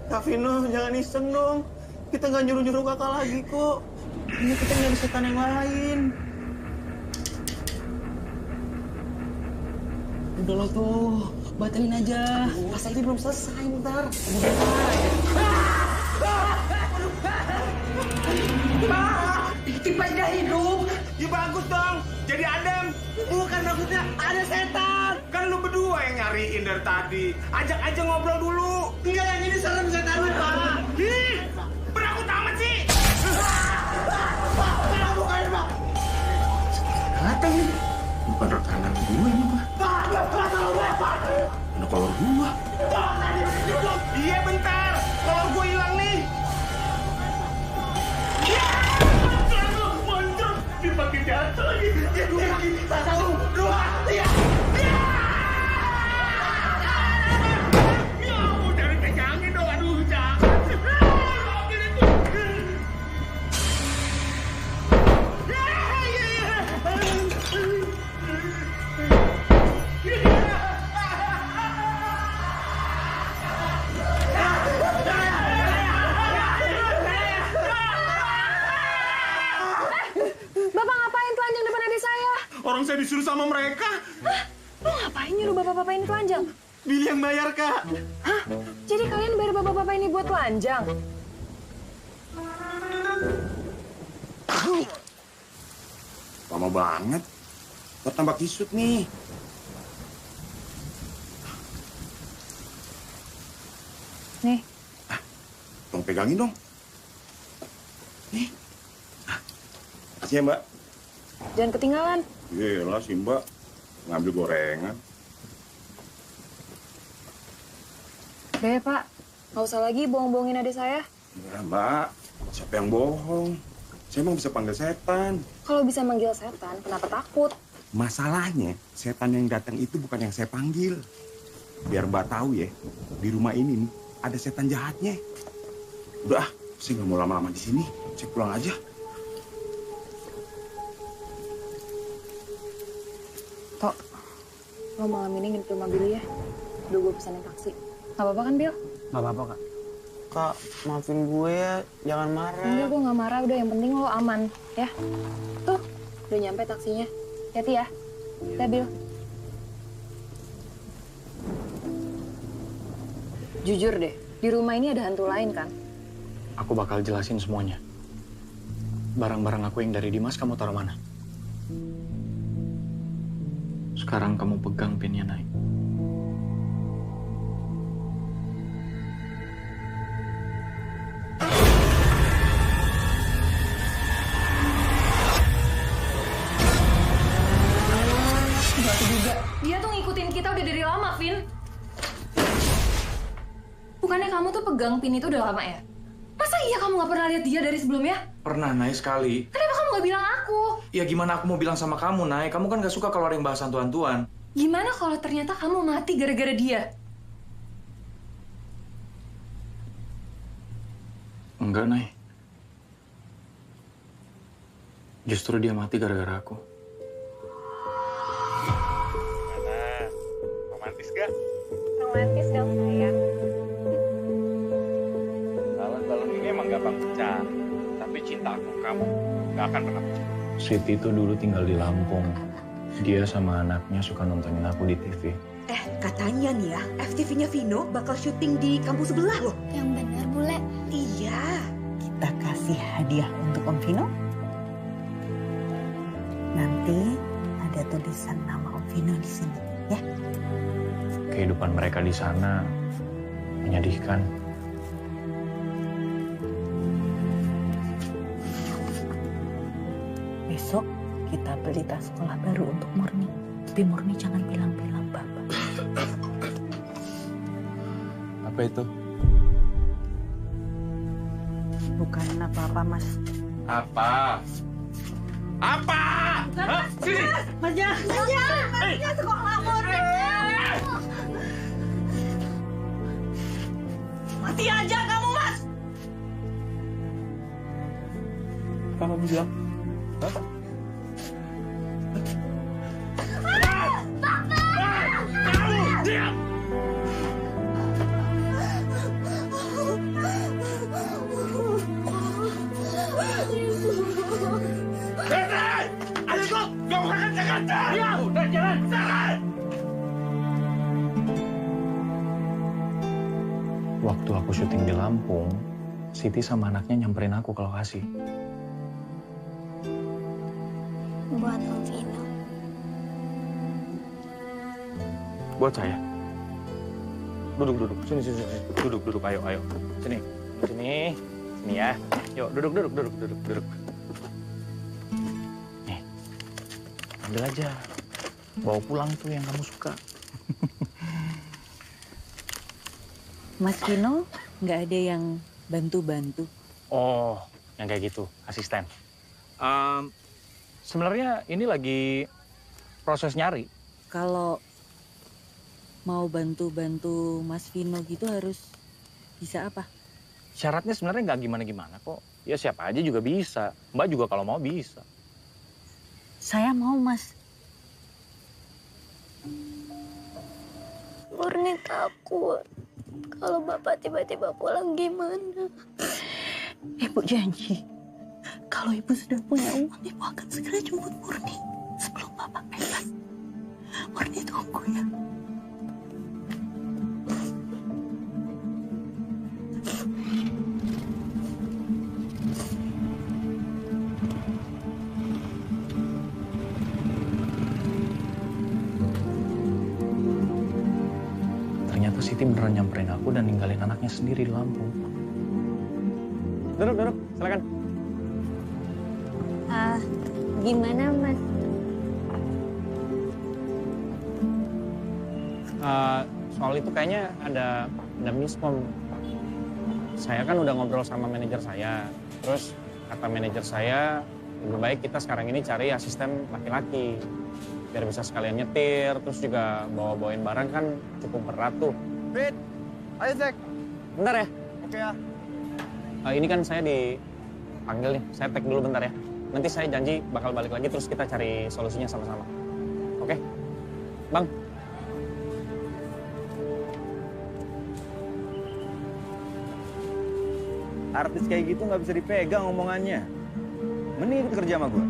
Kak Vino, jangan iseng dong. Kita nggak nyuruh-nyuruh kakak lagi kok. Ini kita nyari setan yang lain. Udah lah tuh, batalin aja. Masa ini belum selesai ntar. Tipasnya hidup. Ya bagus dong. Jadi adem. Bukan maksudnya ada setan. Kan lu berdua yang nyariin dari tadi. Ajak aja ngobrol dulu. Enggak, yang ini serem setannya, Pak. Ih, berakut amat sih. Pak, bukain, Pak. Datang nih. Bukan rekanan gue ini, Pak. Pak. Ada kolor gua. Iya, bentar. Kolor gua hilang nih. Mantap. Dipakai jatuh lagi. Satu, dua, tiga. Ya, udah dipegangin dong. Aduh, jangan. Bapak ngapain telanjang depan adik saya? Orang saya disuruh sama mereka. Hah? Lu ngapain nyuruh bapak-bapak ini telanjang? Billy yang bayar, Kak. Hah? Jadi kalian bayar bapak-bapak ini buat telanjang? Lama banget. Buat tambah kisut nih. Nih. Tolong pegangin dong. Nih. Makasih ya, Mbak. Jangan ketinggalan. Yelah sih, Mbak. Ngambil gorengan. Udah ya, Pak. Nggak usah lagi bohong-bohongin adik saya. Ya, Mbak. Siapa yang bohong? Saya emang bisa panggil setan. Kalau bisa manggil setan, kenapa takut? Masalahnya, setan yang datang itu bukan yang saya panggil. Biar Mbak tahu ya, di rumah ini nih ada setan jahatnya. Udah, saya nggak mau lama-lama di sini. Saya pulang aja. Tok, lo malam ini nginep rumah Billy ya? Udah gue pesanin taksi. Gak apa-apa kan, Bil? Gak apa-apa, Kak. Kak, maafin gue ya. Jangan marah. Enggak, gue gak marah. Udah, yang penting lo aman, ya? Tuh, udah nyampe taksinya. Hati-hati ya. Udah, Bil. Jujur deh, di rumah ini ada hantu lain kan? Aku bakal jelasin semuanya. Barang-barang aku yang dari Dimas kamu taruh mana? Sekarang kamu pegang pinnya, Nay. Dia tuh ngikutin kita udah dari lama, Vin. Bukannya kamu tuh pegang pin itu udah lama ya? Masa iya kamu gak pernah lihat dia dari sebelumnya? Pernah, Nay, sekali. Kenapa kamu gak bilang aku? Ya gimana aku mau bilang sama kamu, Nay? Kamu kan gak suka kalau ada yang bahas hantu-hantuan. Gimana kalau ternyata kamu mati gara-gara dia? Enggak, Nay. Justru dia mati gara-gara aku. Mana? Romantis gak? Romantis dong, sayang. Balon-balon ini emang gampang pecah. Tapi cinta aku kamu gak akan pernah pecah. Siti itu dulu tinggal di Lampung. Dia sama anaknya suka nontonin aku di TV. Katanya nih ya, FTV-nya Vino bakal syuting di kampus sebelah loh. Yang benar, Bule. Iya. Kita kasih hadiah untuk Om Vino. Nanti ada tulisan nama Om Vino di sini, ya. Kehidupan mereka di sana menyedihkan. Besok kita beli tas sekolah baru untuk Murni. Tapi Murni jangan bilang-bilang Bapak. Apa itu? Bukan apa-apa, Mas. Apa? Apa? Hah? Sini! Mas, jangan sekolah Murni. Mati aja kamu, Mas. Apa kamu bilang? Hah? Kamu diam! Jangan! Adikku! Gak mau ke Jakarta! Ya! Udah jalan! Jangan! Waktu aku syuting di Lampung, Siti sama anaknya nyamperin aku ke lokasi. Buat Om Vino. Buat saya. Duduk. Sini. Duduk. Ayo. Sini. Sini ya. Yuk, duduk. Nih, ambil aja. Bawa pulang tuh yang kamu suka. Mas Vino, nggak ada yang bantu-bantu. Oh, yang kayak gitu, asisten. Sebenarnya ini lagi proses nyari. Kalau mau bantu-bantu Mas Vino gitu harus bisa apa? Syaratnya sebenarnya nggak gimana-gimana kok. Ya siapa aja juga bisa. Mbak juga kalau mau bisa. Saya mau, Mas. Murni takut. Kalau Bapak tiba-tiba pulang gimana? Ibu janji, kalau Ibu sudah punya uang, Ibu akan segera jemput Murni. Sebelum Bapak bebas. Murni tunggu ya. Ternyata Siti beneran nyamperin aku dan ninggalin anaknya sendiri di Lampung. Duduk, silakan. Gimana, Mas? Soal itu kayaknya ada miskom. Saya kan udah ngobrol sama manajer saya. Terus kata manajer saya, lebih baik kita sekarang ini cari asisten laki-laki. biar bisa sekalian nyetir, terus juga bawa-bawain barang kan cukup berat tuh. Fit, ayo cek. Bentar ya. Oke ya. Ini kan saya dipanggil nih, saya tag dulu bentar ya. Nanti saya janji bakal balik lagi terus kita cari solusinya sama-sama. Oke? Bang. Artis kayak gitu nggak bisa dipegang omongannya. Mending ikut kerja sama gue.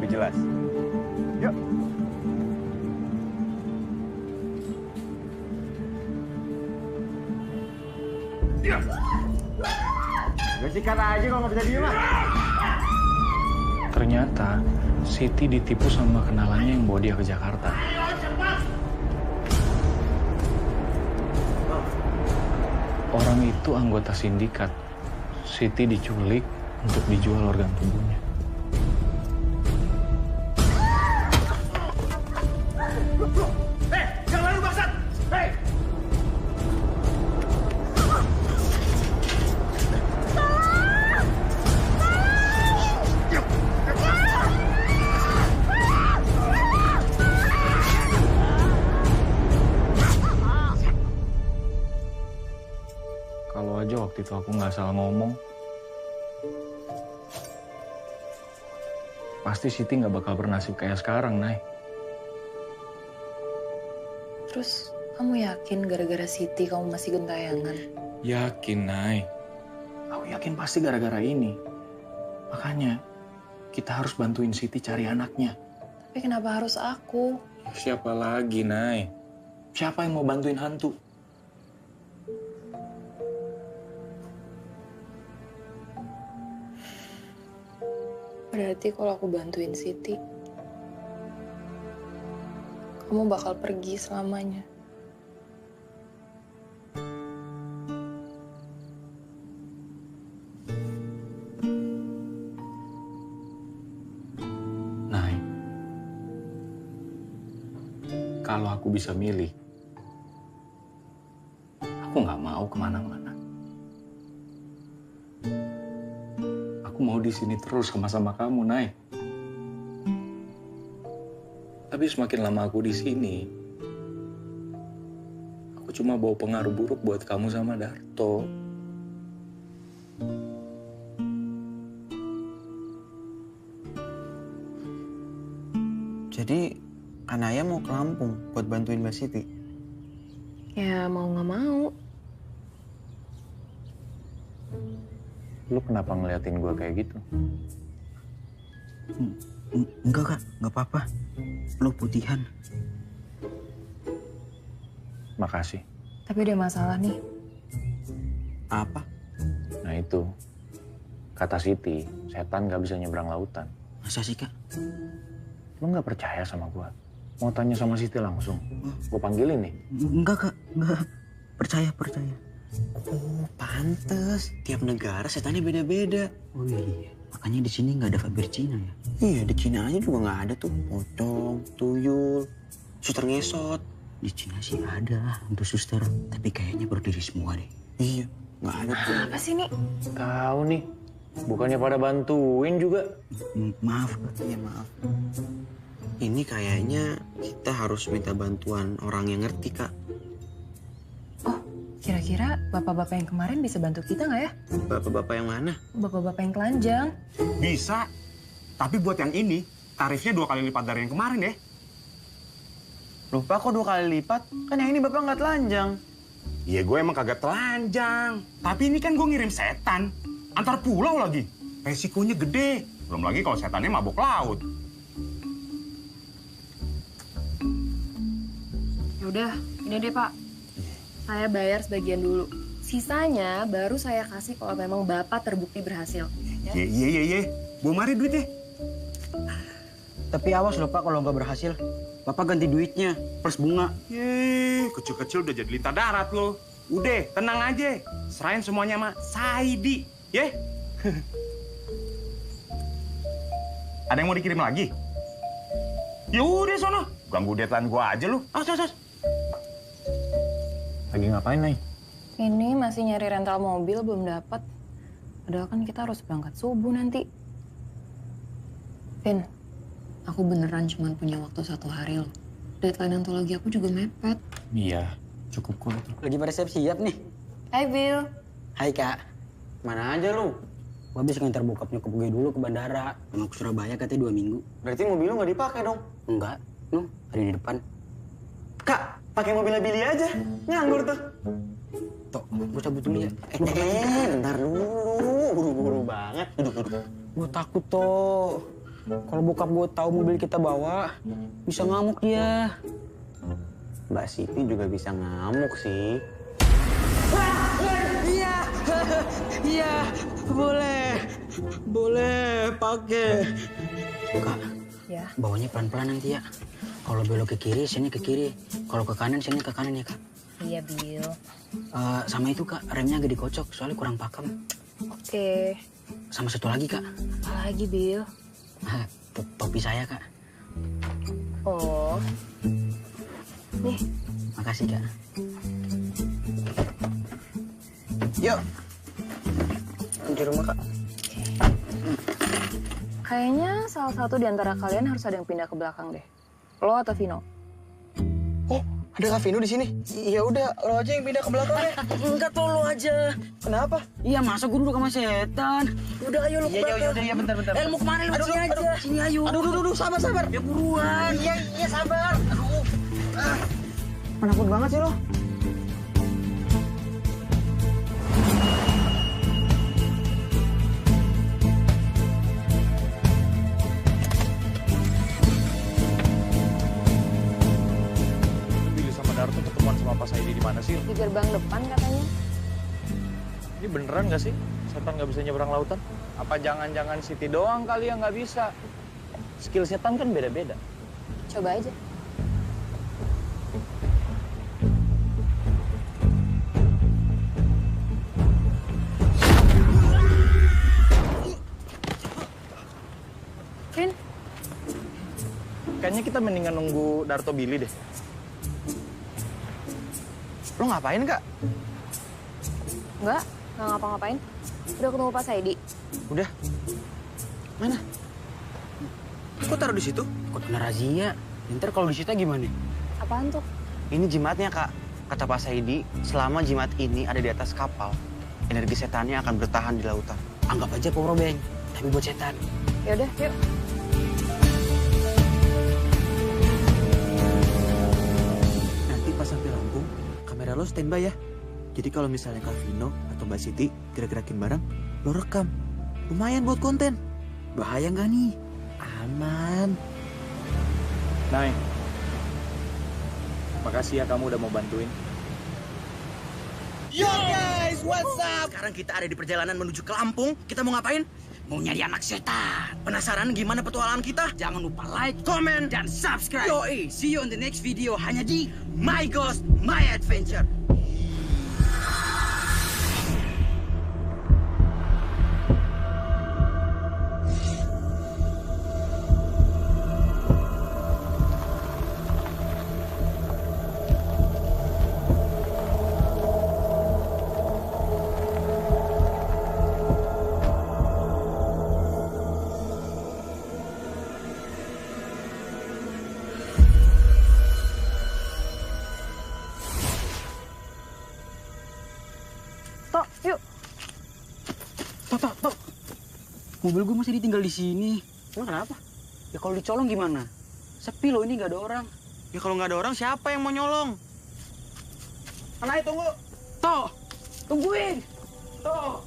Lebih jelas. Yuk. Gue sikat aja kalau nggak bisa diem lah. Ternyata Siti ditipu sama kenalannya yang bawa dia ke Jakarta. Orang itu anggota sindikat. Siti diculik untuk dijual organ tubuhnya. Hei, jangan lari bangsat! Hei! Kalau aja waktu itu aku nggak salah ngomong, pasti Siti nggak bakal bernasib kayak sekarang, Nay. Terus kamu yakin gara-gara Siti kamu masih gentayangan? Yakin, Nay. Aku yakin pasti gara-gara ini. Makanya kita harus bantuin Siti cari anaknya. Tapi kenapa harus aku? Siapa lagi, Nay? Siapa yang mau bantuin hantu? Berarti kalau aku bantuin Siti, kamu bakal pergi selamanya. Nay, kalau aku bisa milih, aku nggak mau kemana-mana. Aku mau di sini terus sama-sama kamu, Nay. Tapi semakin lama aku di sini, aku cuma bawa pengaruh buruk buat kamu sama Darto. Jadi, Kanaya mau ke Lampung buat bantuin Mbak Siti? Ya mau nggak mau. Lu kenapa ngeliatin gue kayak gitu? Enggak, Kak. Enggak apa-apa. Lo putihan. Makasih. Tapi ada masalah nih. Apa? Nah itu, kata Siti, setan gak bisa nyebrang lautan. Masa sih, Kak? Lu gak percaya sama gue? Mau tanya sama Siti langsung? Gue panggilin nih. Enggak, Kak. Enggak. Percaya. Oh, pantes. Tiap negara setannya beda-beda. Oh iya. Makanya di sini nggak ada Faber Cina ya? Iya, di Cina aja juga nggak ada tuh. Pocong, tuyul, suster ngesot. Di Cina sih ada lah untuk suster. Tapi kayaknya berdiri semua deh. Iya, nggak ada tuh. Apa sih nih? Tahu nih. Bukannya pada bantuin juga. Maaf, Kak. Iya, maaf. Ini kayaknya kita harus minta bantuan orang yang ngerti, Kak. Kira-kira bapak-bapak yang kemarin bisa bantu kita nggak ya? Bapak-bapak yang mana? Bapak-bapak yang telanjang. Bisa. Tapi buat yang ini, tarifnya 2 kali lipat dari yang kemarin ya. Loh, Pak, kok 2 kali lipat? Kan yang ini Bapak nggak telanjang. Iya, gue emang kagak telanjang. Tapi ini kan gue ngirim setan. Antar pulau lagi. Resikonya gede. Belum lagi kalau setannya mabuk laut. Yaudah, ini deh Pak. Saya bayar sebagian dulu. Sisanya baru saya kasih kalau memang Bapak terbukti berhasil. Iya. Bawa mari duitnya. Tapi awas loh, Pak, kalau nggak berhasil. Bapak ganti duitnya, plus bunga. Kecil-kecil udah jadi lintah darat lo. Udah, tenang aja. Serahin semuanya sama Saidi, ya? Ada yang mau dikirim lagi? Ya udah sono, ganggu deadline gua aja lu. Awas. Lagi ngapain, Nay? Ini masih nyari rental mobil, belum dapat. Padahal kan kita harus berangkat subuh nanti. Vin, Aku beneran cuma punya waktu 1 hari loh. Deadline antologi aku juga mepet. Iya, cukup kok itu. Lagi pada siap-siap nih. Hai Bill. Hai Kak. Mana aja lu? Gua habis ngantar bokap nyokap gue dulu ke bandara. Mau ke Surabaya katanya 2 minggu. Berarti mobil lu nggak dipakai dong? Enggak. Ada di depan. Kak, pakai mobilnya Billy aja. Nganggur tuh. Tok, gue cabut dulu ya. Bentar dulu. Buru-buru banget. Duduk. Gue takut toh. Kalau bokap gue tahu mobil kita bawa, bisa ngamuk dia. Mbak Siti juga bisa ngamuk sih. Iya, boleh pakai. Kak, ya. Bawanya pelan-pelan nanti ya. Kalau belok ke kiri, sini ke kiri. Kalau ke kanan, sini ke kanan ya Kak. Iya Bill. Sama itu Kak, remnya agak dikocok soalnya kurang pakem. Oke. Sama satu lagi Kak. Apa lagi Bill? Topi saya Kak. Oh. Nih. Makasih Kak. Yuk. Di rumah Kak. Kayaknya salah satu di antara kalian harus ada yang pindah ke belakang deh. Lo atau Vino? Oh, ada Kak Vino di sini. Ya udah, lo aja yang pindah ke belakang ya. Enggak, tuh lo aja. Kenapa? Iya, masa gue duduk sama setan. Udah, ayo lo ke belakang. Iya, bentar. Lo mau kemana? Lo sini aja. Sini, ayo. Aduh, sabar. Ya buruan. Iya, sabar. Aduh. Penakut banget sih lo. Darto ketemuan sama Pak Saidi di mana sih? Di gerbang depan katanya. Ini beneran nggak sih? Setan nggak bisa nyebrang lautan? Apa jangan-jangan Siti doang kali yang nggak bisa? Skill setan kan beda-beda. Coba aja. Vin? Kayaknya kita mendingan nunggu Darto Billy deh. Lo ngapain, Kak? Nggak ngapa-ngapain. Udah ketemu Pak Saidi. Udah. Mana? Kok taruh di situ? Kok kena razia? Ntar kalau disita gimana? Apaan tuh? Ini jimatnya, Kak. Kata Pak Saidi, selama jimat ini ada di atas kapal, energi setannya akan bertahan di lautan. Anggap aja power bank, tapi buat setan. Yaudah, yuk. Nanti pas sampai Lampung, kamera lo standby ya. Jadi kalau misalnya Kak Vino atau Mbak Siti gerak-gerakin barang, lo rekam. Lumayan buat konten. Bahaya nggak nih? Aman. Nay, makasih ya kamu udah mau bantuin. Yo guys, what's up? Sekarang kita ada di perjalanan menuju ke Lampung. Kita mau ngapain? Mau nyari anak setan. Penasaran gimana petualangan kita? Jangan lupa like, comment, dan subscribe. Yoi, see you on the next video hanya di My Ghost, My Adventure. Tok, yuk. Tok. Mobil gue masih ditinggal di sini. Emang kenapa? Ya kalau dicolong gimana? Sepi loh, ini nggak ada orang. Ya kalau nggak ada orang, siapa yang mau nyolong? Anai, tunggu. Tok, tungguin. Tok.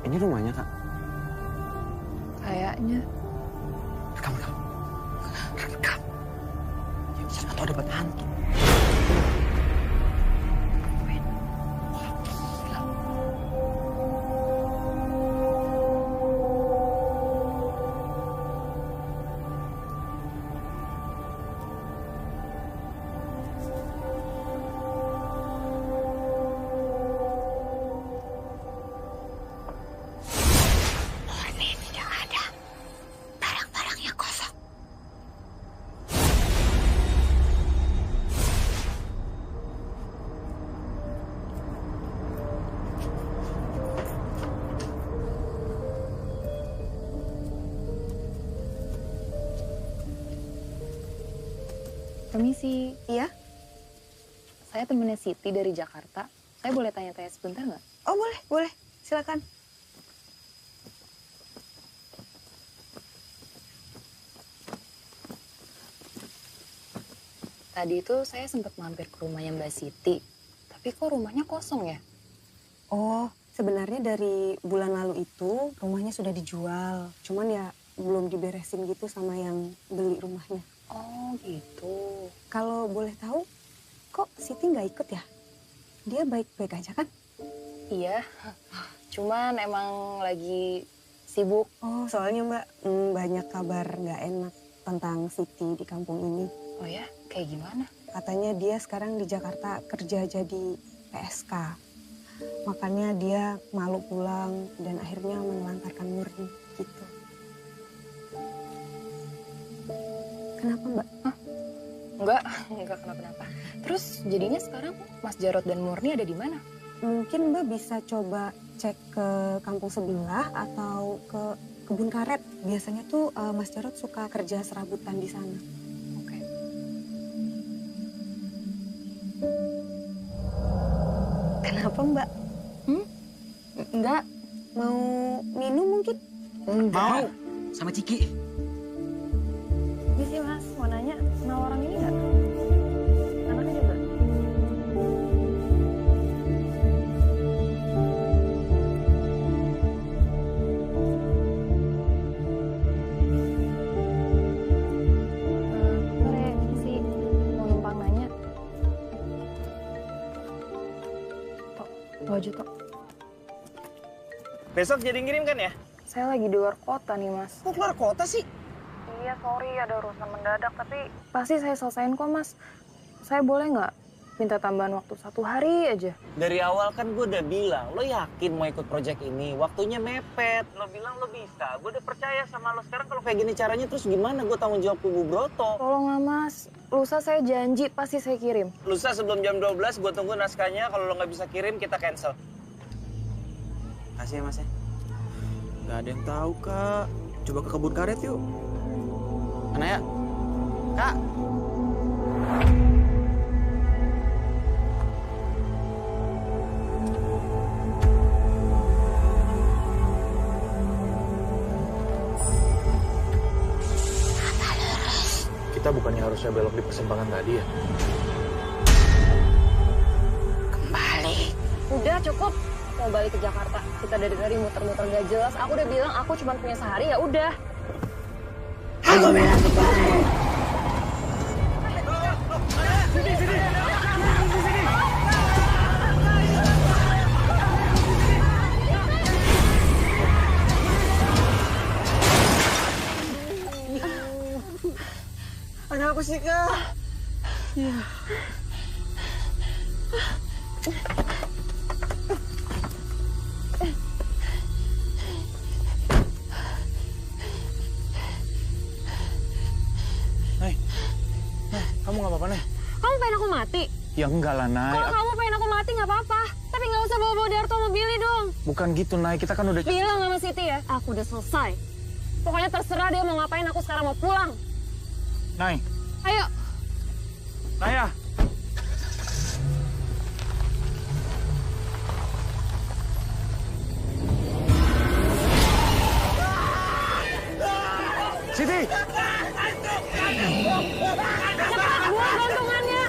Ini rumahnya, Kak? Kayaknya. Rekam. Ya, siapa tahu dapat hantu. Permisi. Iya? Saya temennya Siti dari Jakarta. Saya boleh tanya-tanya sebentar nggak? Oh boleh. Silakan. Tadi itu saya sempat mampir ke rumahnya Mbak Siti. Tapi kok rumahnya kosong ya? Oh, sebenarnya dari bulan lalu itu rumahnya sudah dijual. Cuman ya belum diberesin gitu sama yang beli rumahnya. Oh gitu. Kalau boleh tahu, kok Siti nggak ikut ya? Dia baik-baik aja kan? Iya, cuman emang lagi sibuk. Oh, soalnya Mbak banyak kabar nggak enak tentang Siti di kampung ini. Oh ya, kayak gimana? Katanya dia sekarang di Jakarta kerja jadi PSK. Makanya dia malu pulang dan akhirnya menelantarkan Murni gitu. Kenapa Mbak? Enggak kenapa-napa. Terus jadinya sekarang Mas Jarod dan Murni ada di mana? Mungkin Mbak bisa coba cek ke kampung sebelah atau ke kebun karet. Biasanya tuh Mas Jarod suka kerja serabutan di sana. Oke. Kenapa Mbak? Enggak. Mau minum mungkin? Mau. Sama Ciki. Ini sih Mas, mau nanya, kenal orang ini nggak? Anaknya juga? Sore, sih mau numpang nanya. Tok, aja Tok. Besok jadi ngirim kan ya? Saya lagi di luar kota nih Mas. Kok keluar kota sih? Iya, sorry ada urusan mendadak, tapi pasti saya selesain kok, Mas. Saya boleh nggak minta tambahan waktu 1 hari aja? Dari awal kan gue udah bilang, lo yakin mau ikut project ini? Waktunya mepet. Lo bilang lo bisa. Gue udah percaya sama lo. Sekarang kalau kayak gini caranya terus gimana? Gue tanggung jawab ke Bu Broto. Tolonglah, Mas. Lusa saya janji pasti saya kirim. Lusa sebelum jam 12 gue tunggu naskahnya. Kalau lo nggak bisa kirim, kita cancel. Kasih ya, Mas ya. Gak ada yang tahu, Kak. Coba ke kebun karet yuk. Mana ya? Kak. Kita bukannya harusnya belok di persimpangan tadi ya? Kembali. Udah cukup. Mau balik ke Jakarta. Kita dari tadi muter-muter gak jelas. Aku udah bilang aku cuma punya sehari, ya udah. Aku bilang kembali. Ada apa sih, Kak? Ya. Kamu nggak apa-apa, Nih? Kamu pengen aku mati? Ya enggak lah, Nay. Kalau kamu pengen aku mati nggak apa-apa. Tapi nggak usah bawa-bawa Darto sama Billy dong. Bukan gitu, Nay. Kita kan udah... Bilang sama Siti ya, aku udah selesai. Pokoknya terserah dia mau ngapain, aku sekarang mau pulang. Nay. Ayo. Naya. Siti! Cepat, buang gantungannya.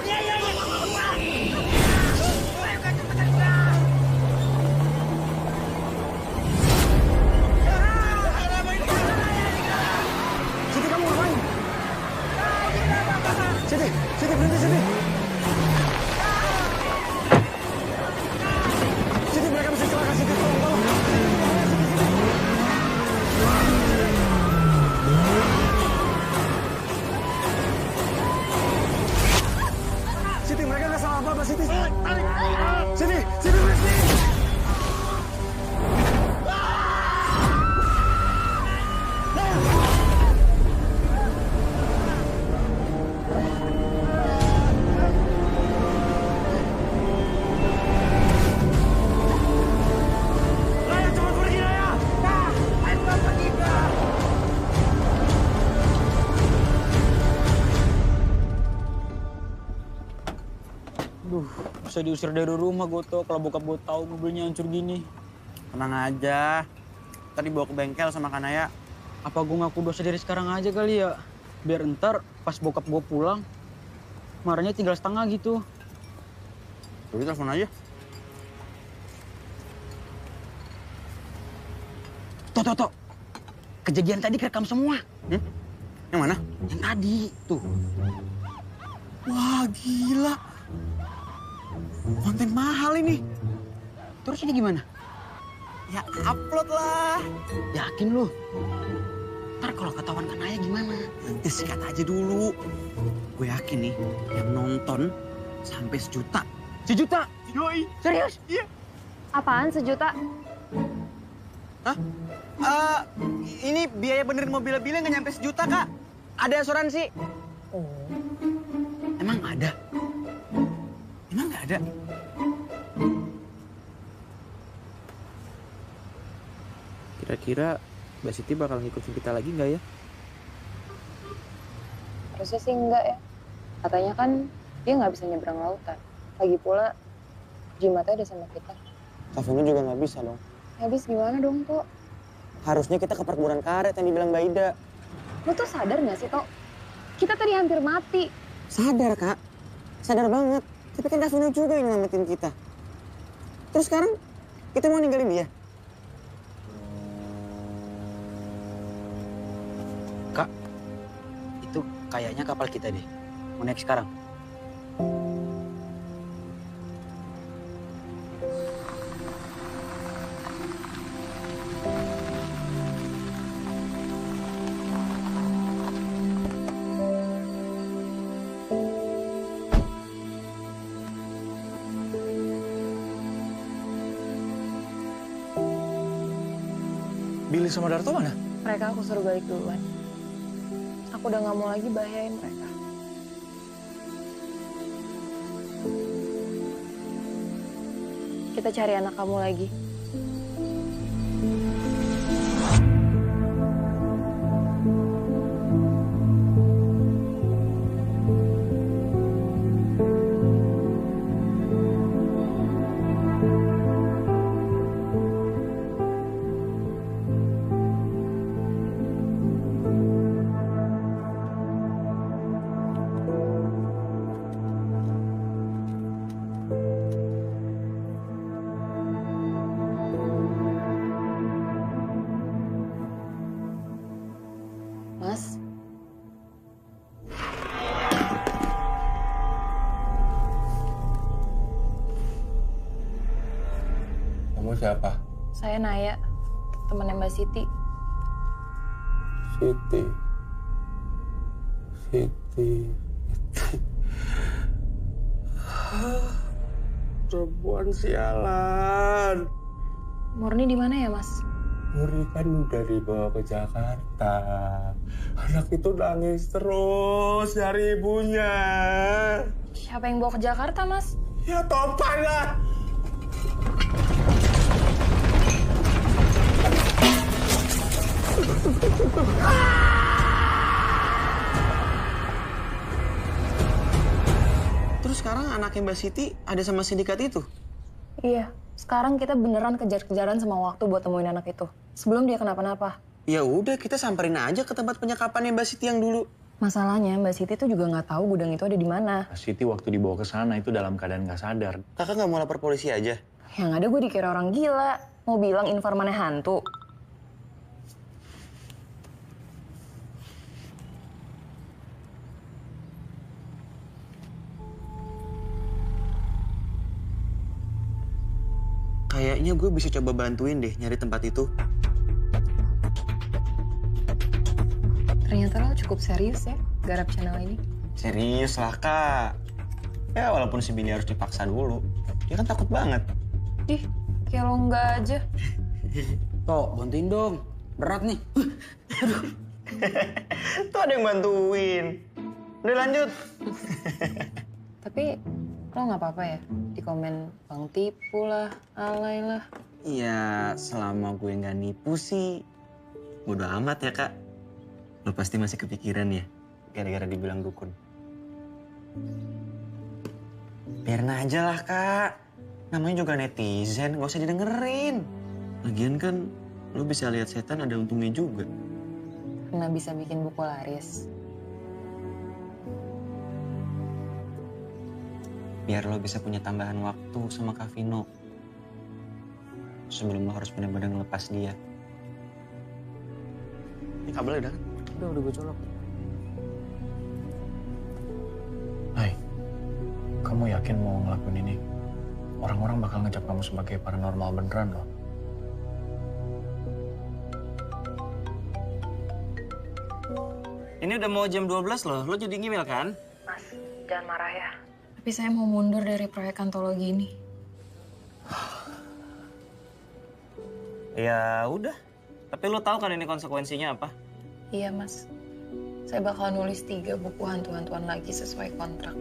Siti, kamu ngapain? Siti, Siti berhenti, Siti. Siti, mereka bisa celaka, Siti, tolong. bisa diusir dari rumah gue tuh kalau bokap gue tahu mobilnya hancur gini. Tenang aja. Tadi bawa ke bengkel sama Kanaya. Apa gue ngaku dosa dari sekarang aja kali ya? Biar ntar pas bokap gue pulang, marahnya tinggal setengah gitu. Jadi telepon aja. Tok. Kejadian tadi kerekam semua. Yang mana? Yang tadi, tuh. Wah, gila. Konten mahal ini. Terus ini gimana? Ya upload lah. Yakin lu? Ntar kalau ketahuan Kanaya gimana? Nanti sikat aja dulu. Gue yakin nih, yang nonton sampai 1 juta. 1 juta? Yoi. Serius? Iya. Apaan 1 juta? Hah? Ini biaya benerin mobil-mobilnya nggak nyampe 1 juta, Kak. Ada asuransi. Oh. Emang ada? Emang nggak ada? Kira-kira Mbak Siti bakal ngikutin kita lagi nggak ya? Harusnya sih enggak ya. Katanya kan dia nggak bisa nyebrang lautan. Lagi pula jimatnya udah sama kita. Kak Vino juga nggak bisa dong. Habis gimana dong, Tok? Harusnya kita ke perkebunan karet yang dibilang Mbak Ida. Lu tuh sadar nggak sih, Tok? Kita tadi hampir mati. Sadar, Kak. Sadar banget. Tapi kan Kak Vino juga yang nyelamatin kita. Terus sekarang kita mau ninggalin dia? Kak, itu kayaknya kapal kita deh. Mau naik sekarang. Billy sama Darto mana? Mereka aku suruh balik duluan. Aku udah nggak mau lagi bahayain mereka. Kita cari anak kamu lagi. Mas, Kamu siapa? saya Naya, temannya Mbak Siti. Siti. Perempuan sialan. Murni di mana ya, Mas? Murni kan udah dibawa ke Jakarta. Anak itu nangis terus nyari ibunya. Siapa yang bawa ke Jakarta, Mas? Ya Topan lah. Terus sekarang anaknya Mbak Siti ada sama sindikat itu? Iya, sekarang kita beneran kejar-kejaran sama waktu buat temuin anak itu. Sebelum dia kenapa-napa. Ya udah, kita samperin aja ke tempat penyekapannya Mbak Siti yang dulu. Masalahnya Mbak Siti tuh juga nggak tahu gudang itu ada di mana. Siti waktu dibawa ke sana itu dalam keadaan nggak sadar. Kakak nggak mau lapor polisi aja? Yang ada gue dikira orang gila. Mau bilang informannya hantu. Kayaknya gue bisa coba bantuin deh nyari tempat itu. Ternyata lo cukup serius ya garap channel ini. Serius lah, Kak. Ya walaupun si Billy harus dipaksa dulu. Dia kan takut banget. Ih, kayak lo enggak aja. Tok, bantuin dong. Berat nih. Tuh ada yang bantuin. Udah lanjut. Tapi lo nggak apa-apa ya di komen bang tipu lah, alay lah. Iya, selama gue nggak nipu sih bodo amat ya, Kak. Lo pasti masih kepikiran ya gara-gara dibilang dukun. Biarin aja lah, Kak. Namanya juga netizen, gak usah didengerin. Lagian kan lo bisa lihat setan ada untungnya juga. Karena bisa bikin buku laris. Biar lo bisa punya tambahan waktu sama Kak Vino. Sebelum lo harus benar-benar ngelepas dia. Ini kabelnya udah kan? Udah gue colok. Hai, kamu yakin mau ngelakuin ini? Orang-orang bakal ngecap kamu sebagai paranormal beneran loh. Ini udah mau jam 12 loh, lo jadi ngimil kan? Mas, jangan marah ya. Tapi saya mau mundur dari proyek antologi ini. Ya udah, tapi lo tahu kan ini konsekuensinya apa? Iya, Mas. Saya bakal nulis 3 buku hantu-hantuan lagi sesuai kontrak.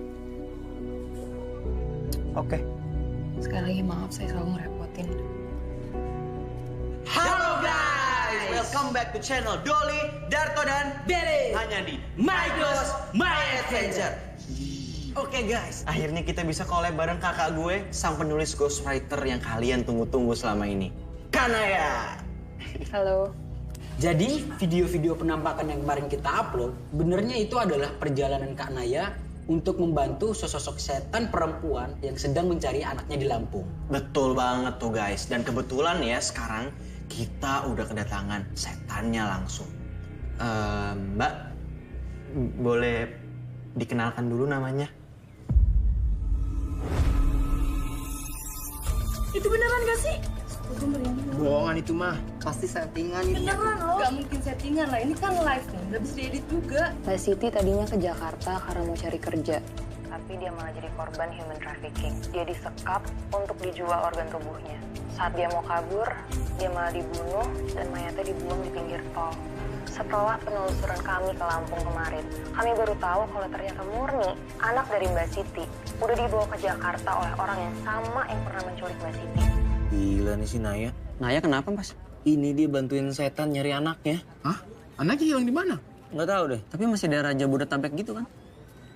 Oke. Sekali lagi maaf saya selalu ngerepotin. Halo guys, welcome back to channel Dolly, Darto, dan Dede. Hanya di My Ghost, My Adventure. Oke guys, akhirnya kita bisa collab bareng kakak gue, sang penulis ghostwriter yang kalian tunggu-tunggu selama ini. Kanaya. Halo. Jadi video-video penampakan yang kemarin kita upload, benernya itu adalah perjalanan Kak Naya untuk membantu sosok setan perempuan yang sedang mencari anaknya di Lampung. Betul banget tuh guys, dan kebetulan ya sekarang kita udah kedatangan setannya langsung. Mbak, boleh dikenalkan dulu namanya? Itu beneran gak sih? Bohongan itu mah. Pasti settingan itu. Beneran loh. Gak mungkin settingan lah, ini kan live nih, udah bisa diedit juga. Mbak Siti tadinya ke Jakarta karena mau cari kerja. Tapi dia malah jadi korban human trafficking. Dia disekap untuk dijual organ tubuhnya. Saat dia mau kabur, dia malah dibunuh dan mayatnya dibuang di pinggir tol. Setelah penelusuran kami ke Lampung kemarin, kami baru tahu kalau ternyata Murni, anak dari Mbak Siti, udah dibawa ke Jakarta oleh orang yang sama yang pernah menculik Mbak Siti. Gila nih si Naya. Naya kenapa, Mas? Ini dia bantuin setan nyari anaknya. Hah? Anaknya hilang di mana? Nggak tahu deh. Tapi masih daerah Jabodetabek gitu kan?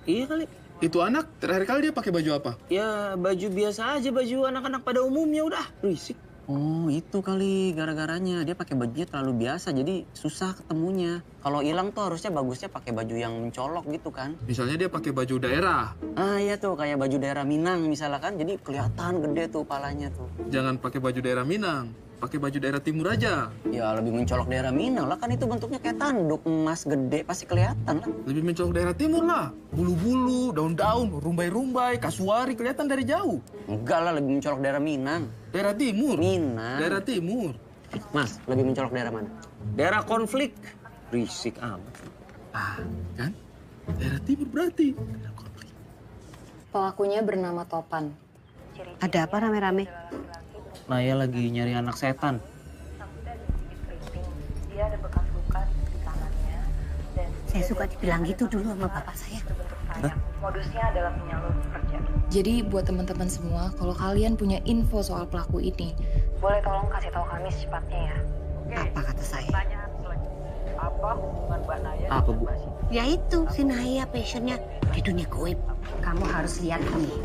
Iya kali. Itu anak terakhir kali dia pakai baju apa? Ya baju biasa aja, baju anak-anak pada umumnya udah. Berisik. Oh itu kali gara-garanya dia pakai bajunya terlalu biasa jadi susah ketemunya. Kalau hilang tuh harusnya bagusnya pakai baju yang mencolok gitu kan. Misalnya dia pakai baju daerah. Ah iya tuh kayak baju daerah Minang misalnya kan jadi kelihatan gede tuh palanya tuh. Jangan pakai baju daerah Minang, pakai baju daerah timur aja. Ya lebih mencolok daerah Minang lah kan itu bentuknya kayak tanduk emas gede pasti kelihatan lah. Lebih mencolok daerah timur lah. Bulu-bulu, daun-daun, rumbai-rumbai, kasuari kelihatan dari jauh. Enggak lah lebih mencolok daerah Minang. Daerah timur. Minang. Daerah timur. Mas lebih mencolok daerah mana? Daerah konflik. Berisik amat. Ah kan? Daerah timur berarti. Pelakunya bernama Topan. Ada apa rame-rame? Naya lagi nyari anak setan. Dia ada bekas luka di tangannya dan Saya suka dibilang gitu dulu sama bapak saya. modusnya adalah penyalur pekerja. Jadi buat teman-teman semua, kalau kalian punya info soal pelaku ini, boleh tolong kasih tahu kami secepatnya ya. Apa kata saya? Apa hubungan Mbak Naya Apa, Bu? Ya itu, si Naya passionnya di dunia goib. Kamu harus lihat nih.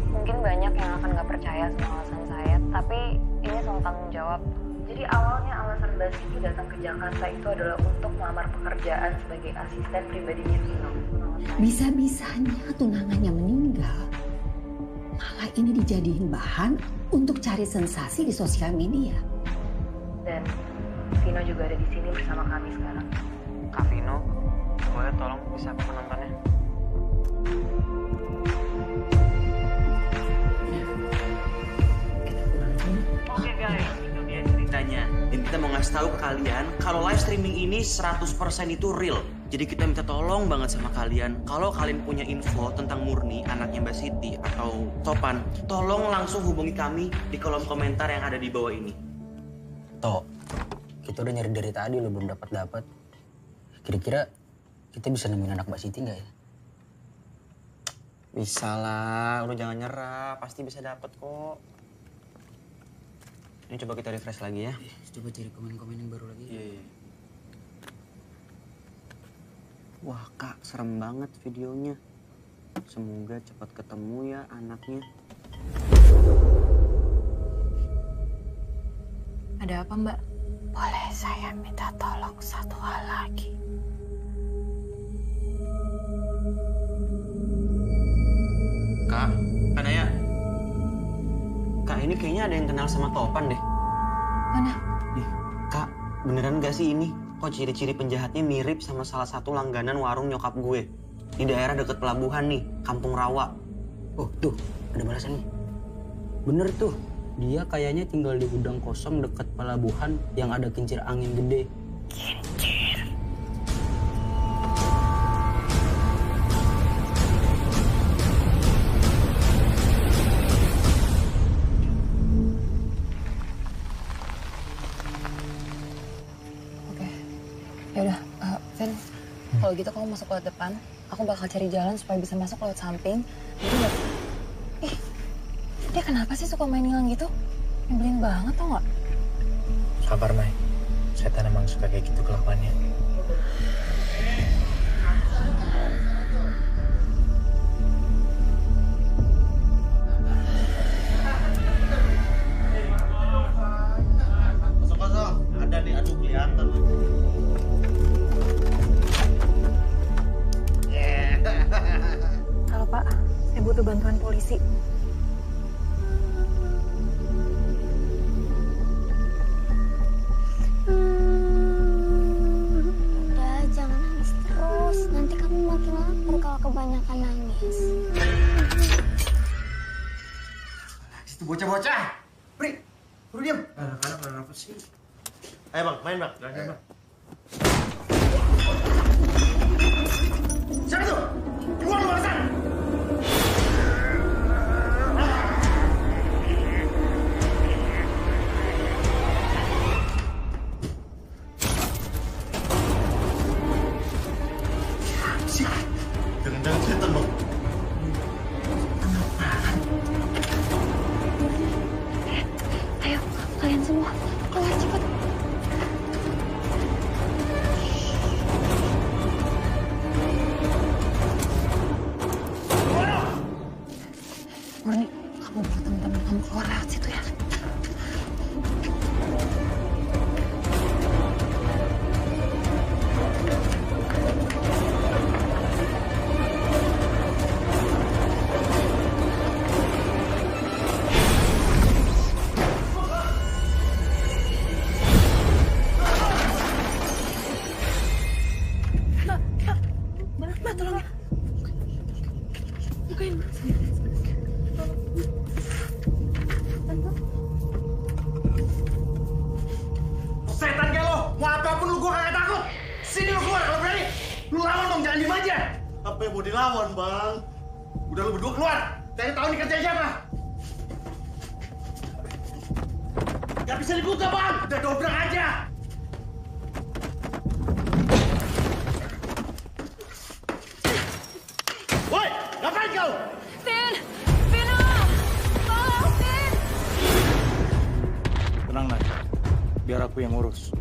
Mungkin banyak yang akan nggak percaya sama alasan saya, tapi ini soal tanggung jawab. Jadi awalnya alasan Mbak Siti datang ke Jakarta itu adalah untuk melamar pekerjaan sebagai asisten pribadinya Vino. Bisa-bisanya tunangannya meninggal. Malah ini dijadiin bahan untuk cari sensasi di sosial media. Dan Vino juga ada di sini bersama kami sekarang. Kak Vino, boleh tolong bisa ke penontonnya? Oke guys, itu dia ceritanya. Dan kita mau ngasih tahu ke kalian kalau live streaming ini 100% itu real. Jadi kita minta tolong banget sama kalian. Kalau kalian punya info tentang Murni, anaknya Mbak Siti atau Topan, tolong langsung hubungi kami di kolom komentar yang ada di bawah ini. Toh, kita udah nyari dari tadi lo belum dapat. Kira-kira kita bisa nemuin anak Mbak Siti nggak ya? Bisa lah, lu jangan nyerah, pasti bisa dapet kok. Ini coba kita refresh lagi ya. Coba cari komen-komen yang baru lagi. Iya. Wah kak, serem banget videonya. Semoga cepat ketemu ya anaknya. Ada apa, Mbak? Boleh saya minta tolong satu hal lagi? Kak, Kak Naya. Kak, ini kayaknya ada yang kenal sama Topan deh. Mana? Nih, Kak, beneran gak sih ini? Kok ciri-ciri penjahatnya mirip sama salah satu langganan warung nyokap gue. Di daerah deket pelabuhan nih, Kampung Rawa. Oh, tuh, ada balasan nih. Bener tuh, dia kayaknya tinggal di gudang kosong deket pelabuhan yang ada kincir angin gede. Kincir. Yaudah, Vin, kalau gitu kamu masuk lewat depan. Aku bakal cari jalan supaya bisa masuk lewat samping. Jadi nggak... Ih, dia kenapa sih suka main hilang gitu? Nyebelin banget tau nggak? Sabar, Nay. Setan emang suka kayak gitu kelakuannya. Kosong-kosong. Ada nih, aduh kelihatan. Halo Pak, saya butuh bantuan polisi. Udah, jangan nangis terus. Nanti kamu makin lapar kalau kebanyakan nangis. Itu bocah-bocah. Pri, lu diam. Anak-anak kenapa sih? Ayo bang, main bang. Bang. Siapa tuh? Keluar lu barisan! Jangan-jangan setan bang. Ayo, kalian semua keluar cepat. Murni, kamu bawa teman-teman kamu keluar lewat situ ya. Mbak, tolong ya. Bukain. Setan kayak lo, mau apapun lu gua kagak takut. Sini lu keluar kalau berani. Lu lawan dong, jangan diem aja. Apa yang mau dilawan, Bang? Udah lu berdua keluar. Cari tahu nih kerjanya siapa. Gak bisa dibuka, Bang. Udah dobrak aja. Woi, ngapain kau? Vin! Vino! Tolong, Vin! Tenang, Nay. Biar aku yang ngurus.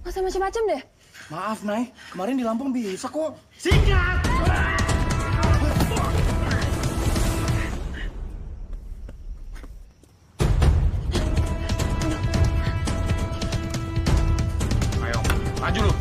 Nggak usah macam-macam deh. Maaf, Nay. Kemarin di Lampung bisa kok. Singkat! Ayo, maju lu.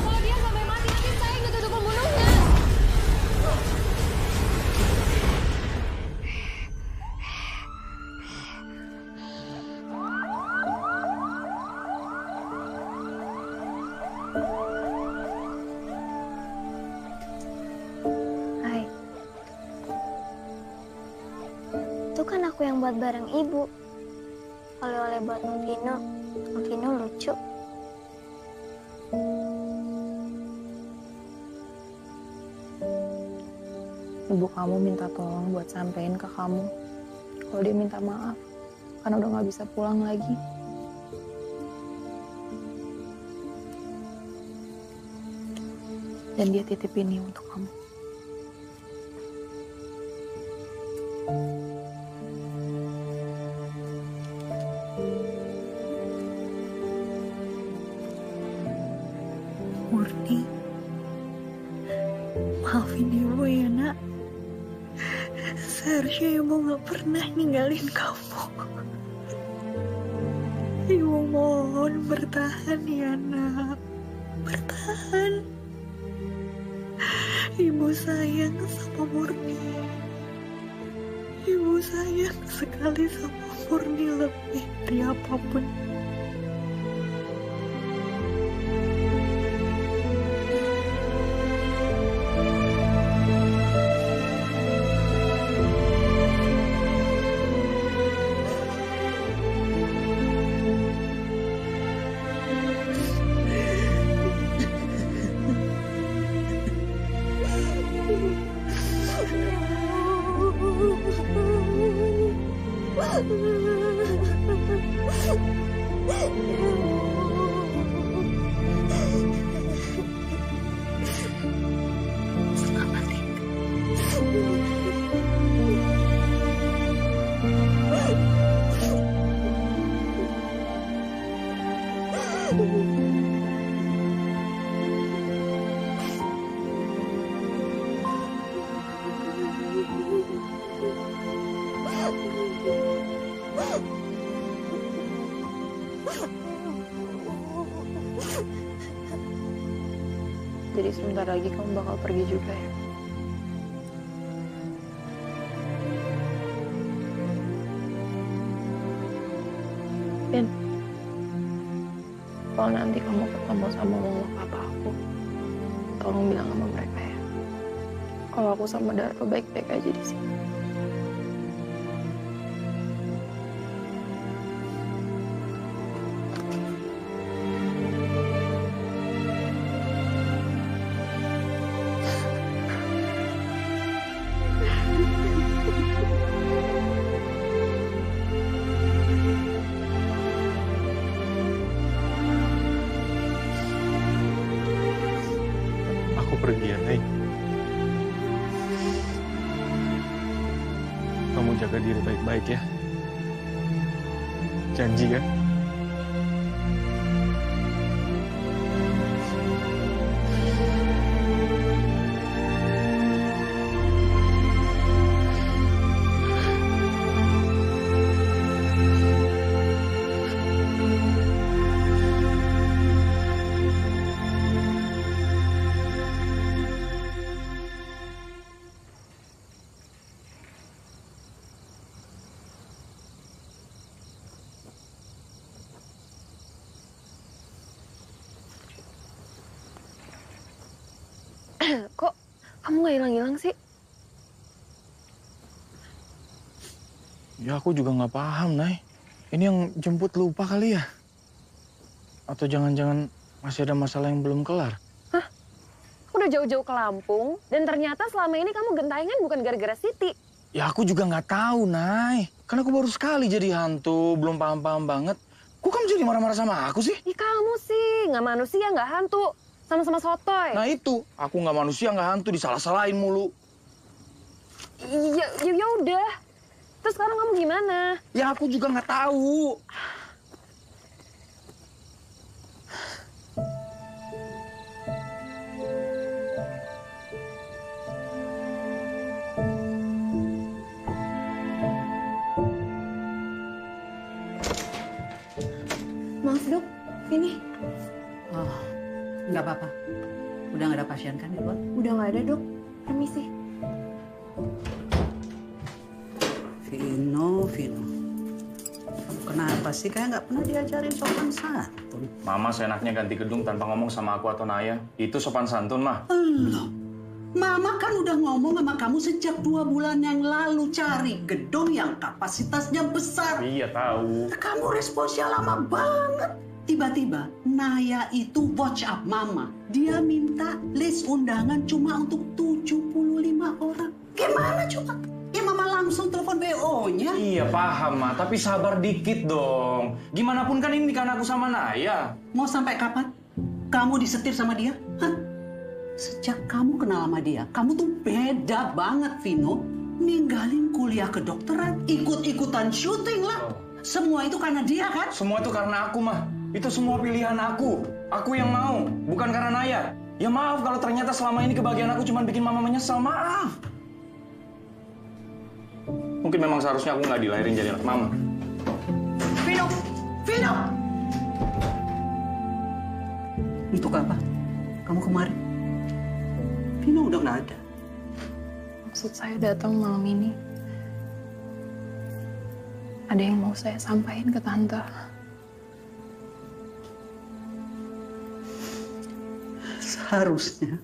Kalau dia sampai mati, nanti saya yang dituduh pembunuhnya. Hai. Itu kan aku yang buat bareng ibu. Oleh-oleh buat Novino. Novino lucu. ibu kamu minta tolong buat sampein ke kamu kalau dia minta maaf karena udah gak bisa pulang lagi. Dan dia titip ini untuk kamu. Murni, maafin ibu ya nak. Seharusnya ibu gak pernah ninggalin kamu. Ibu mohon bertahan ya nak, bertahan. Ibu sayang sama Murni. Ibu sayang sekali sama Murni lebih dari apapun. Jadi sebentar lagi kamu bakal pergi juga ya? Ben, kalau nanti kamu ketemu sama mama papa aku, tolong bilang sama mereka ya. Kalau aku sama Darto baik-baik aja di sini. Pergi ya, Nay. Kamu jaga diri baik-baik ya. Janji kan? Kok kamu gak hilang-hilang sih? Ya aku juga nggak paham, Nay. Ini yang jemput lupa kali ya? Atau jangan-jangan masih ada masalah yang belum kelar? Hah? Aku udah jauh-jauh ke Lampung, dan ternyata selama ini kamu gentayangan bukan gara-gara Siti. Ya aku juga nggak tahu, Nay. Karena aku baru sekali jadi hantu, belum paham-paham banget. Kok kamu jadi marah-marah sama aku sih? Ih kamu sih, nggak manusia, nggak hantu. Sama-sama sotoy. Nah itu, aku nggak manusia, nggak hantu, disalah-salahin mulu. Ya udah. Terus sekarang kamu gimana? Ya aku juga nggak tahu. Maaf dok, ini. Oh, nggak apa-apa. Udah nggak ada pasien kan di luar? Udah nggak ada dok, permisi. Vino. Kenapa sih kayak nggak pernah diajarin sopan santun? Mama seenaknya ganti gedung tanpa ngomong sama aku atau Naya. Itu sopan santun, Mah. Loh, Mama kan udah ngomong sama kamu sejak 2 bulan yang lalu cari gedung yang kapasitasnya besar. Iya, tahu. Kamu responsnya lama banget. Tiba-tiba Naya itu WhatsApp Mama. Dia minta list undangan cuma untuk 75 orang. Gimana coba? Ya Mama langsung telepon BO-nya. Iya paham, Ma. Tapi sabar dikit dong. Gimana pun kan ini kan aku sama Naya. Mau sampai kapan kamu disetir sama dia? Hah? Sejak kamu kenal sama dia, kamu tuh beda banget, Vino. Ninggalin kuliah kedokteran, ikut-ikutan syuting lah. Semua itu karena dia kan? Semua itu karena aku, Ma. Itu semua pilihan aku. Aku yang mau, bukan karena Naya. Ya maaf kalau ternyata selama ini kebahagiaan aku cuma bikin Mama menyesal. Maaf. Mungkin memang seharusnya aku nggak dilahirin jadi anak Mama. Vino! Vino! Untuk apa? Kamu kemarin? Vino udah nggak ada. Maksud saya datang malam ini, ada yang mau saya sampaikan ke Tante. Seharusnya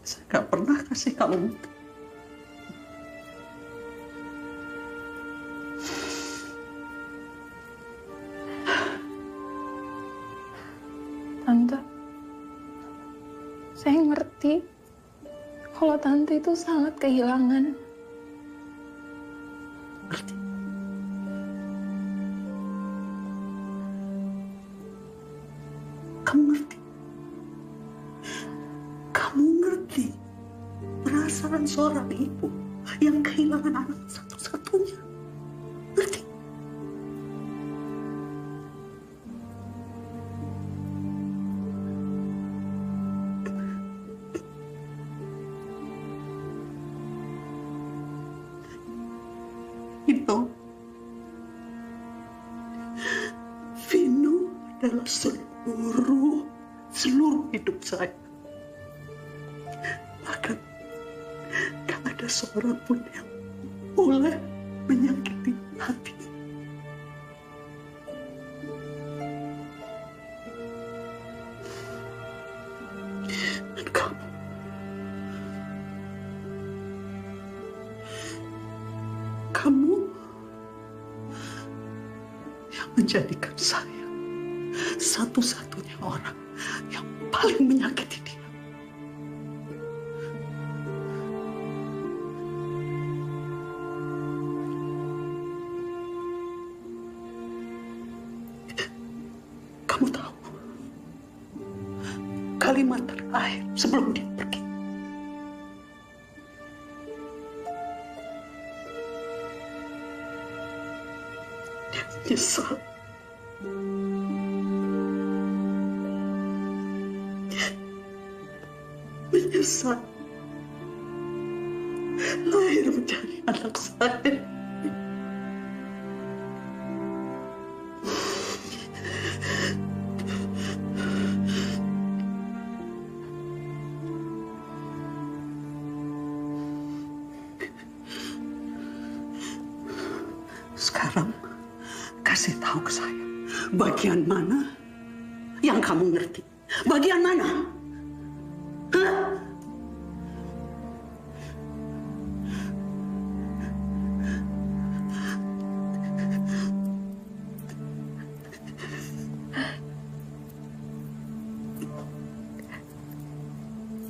saya nggak pernah kasih kamu. Tante, saya ngerti kalau Tante itu sangat kehilangan. Ngerti? Kamu ngerti? Kamu ngerti perasaan seorang ibu yang kehilangan anak satu-satunya? Ngerti? Vino adalah seluruh hidup saya. Bahkan gak ada seorang pun yang boleh menyakiti hati. Dan kamu yang menjadikan saya satu-satunya orang yang paling menyakiti dia. Kamu tahu, kalimat terakhir sebelum dia pergi. Dia menyesal. Menyesal lahir menjadi anak saya. Sekarang kasih tahu ke saya, bagian mana yang kamu ngerti? Bagian mana? Hah?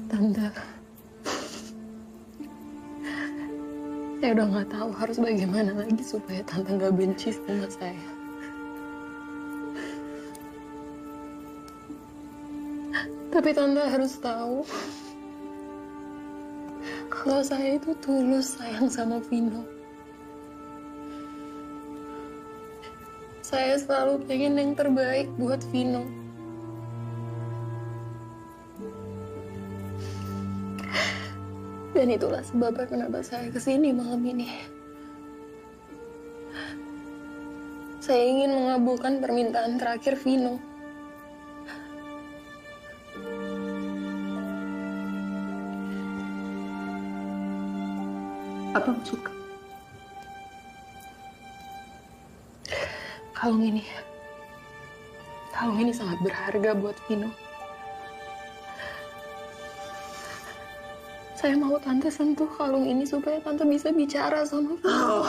Tante, saya udah nggak tahu harus bagaimana lagi supaya Tante nggak benci sama saya. Tapi Tante harus tahu kalau saya itu tulus sayang sama Vino. Saya selalu pengen yang terbaik buat Vino. Dan itulah sebabnya kenapa saya kesini malam ini. Saya ingin mengabulkan permintaan terakhir Vino. Apa maksud kamu? Kalung ini sangat berharga buat Vino. Saya mau Tante sentuh kalung ini supaya Tante bisa bicara sama Vino.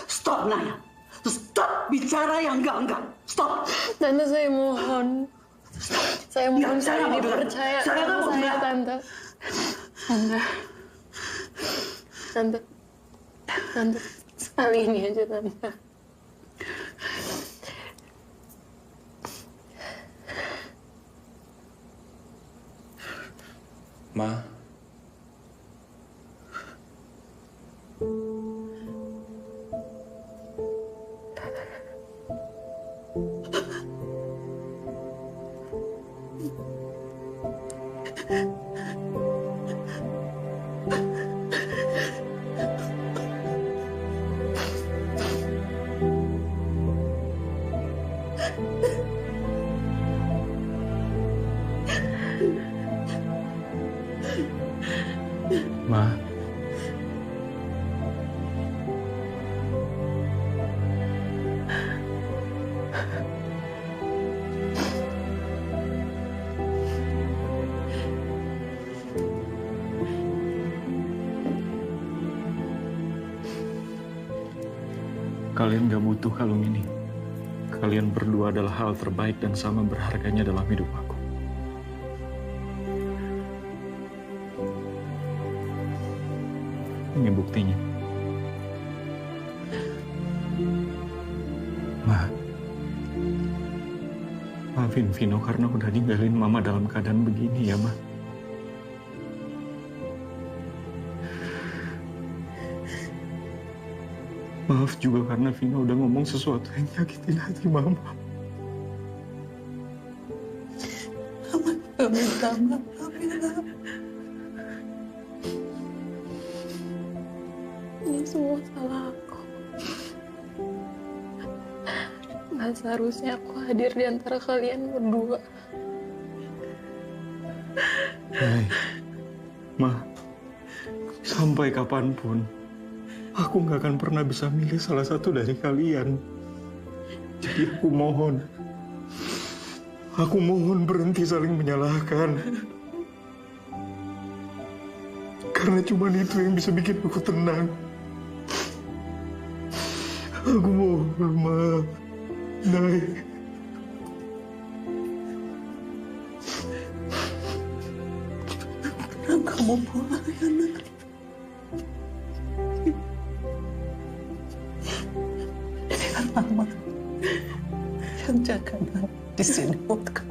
Stop, Naya. Stop bicara yang enggak. Stop. Tante, saya mohon. Saya mohon saya dipercaya sama saya, Tante. Tante, Tante, sekali ini aja Tante. Ma. Ma. Kalian gak butuh kalung ini. Kalian berdua adalah hal terbaik dan sama berharganya dalam hidup aku. Ini buktinya. Ma, maafin Vino karena udah ninggalin Mama dalam keadaan begini ya, Ma. Maaf juga karena Vino udah ngomong sesuatu yang nyakitin hati Mama. Mama gak minta maaf, Vino. Ini semua salah aku. Gak seharusnya aku hadir di antara kalian berdua. Hai, Ma, sampai kapanpun, aku nggak akan pernah bisa milih salah satu dari kalian. Jadi aku mohon berhenti saling menyalahkan. Karena cuma itu yang bisa bikin aku tenang. Aku mohon, Ma. Nay. Sekarang kamu pulang ya, Nak. Biar Mama yang jaga Nak di sini buat kamu.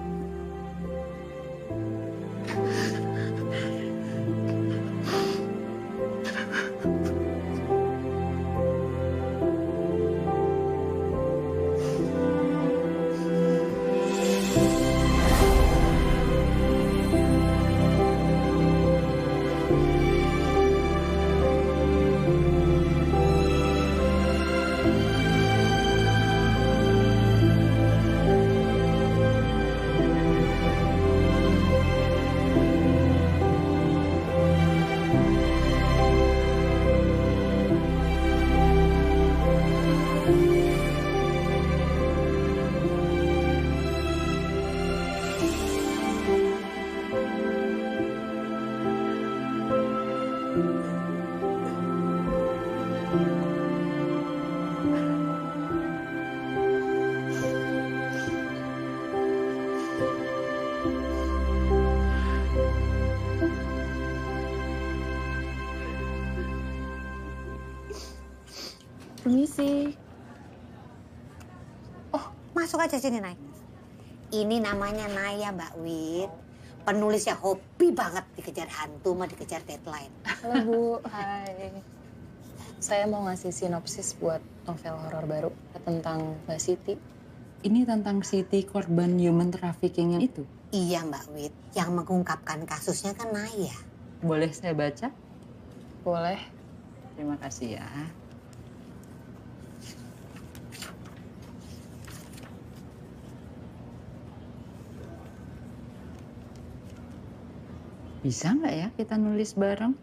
Permisi. Oh, masuk aja sini, Nay. Ini namanya Naya, Mbak Wit. Penulis yang hobi banget dikejar hantu sama dikejar deadline. Halo Bu, hai. Saya mau ngasih sinopsis buat novel horor baru tentang Mbak Siti. Ini tentang Siti korban human trafficking yang itu? Iya, Mbak Wit. Yang mengungkapkan kasusnya kan Naya. Boleh saya baca? Boleh. Terima kasih ya. Bisa nggak ya kita nulis bareng?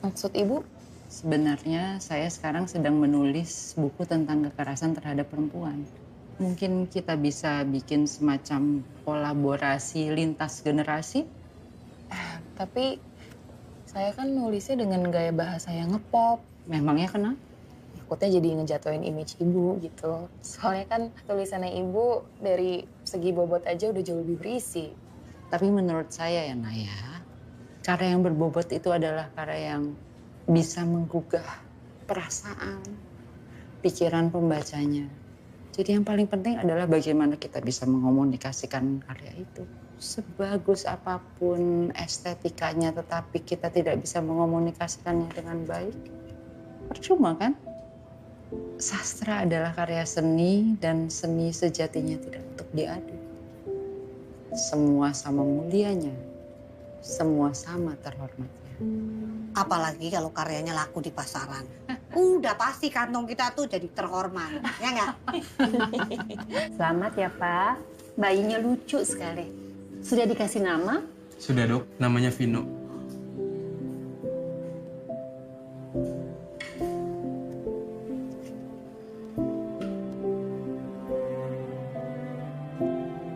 Maksud Ibu? Sebenarnya saya sekarang sedang menulis buku tentang kekerasan terhadap perempuan. Mungkin kita bisa bikin semacam kolaborasi lintas generasi? Tapi saya kan nulisnya dengan gaya bahasa yang ngepop. Memangnya kenapa? Takutnya jadi ngejatuhin image Ibu gitu. Soalnya kan tulisannya Ibu dari segi bobot aja udah jauh lebih berisi. Tapi menurut saya ya Naya, karya yang berbobot itu adalah karya yang bisa menggugah perasaan, pikiran pembacanya. Jadi yang paling penting adalah bagaimana kita bisa mengomunikasikan karya itu. Sebagus apapun estetikanya, tetapi kita tidak bisa mengomunikasikannya dengan baik, percuma kan? Sastra adalah karya seni dan seni sejatinya tidak untuk diadu. Semua sama mulianya, semua sama terhormatnya. Apalagi kalau karyanya laku di pasaran. Udah pasti kantong kita tuh jadi terhormat, ya nggak? Selamat ya Pak, bayinya lucu sekali. Sudah dikasih nama? Sudah dok, namanya Vino.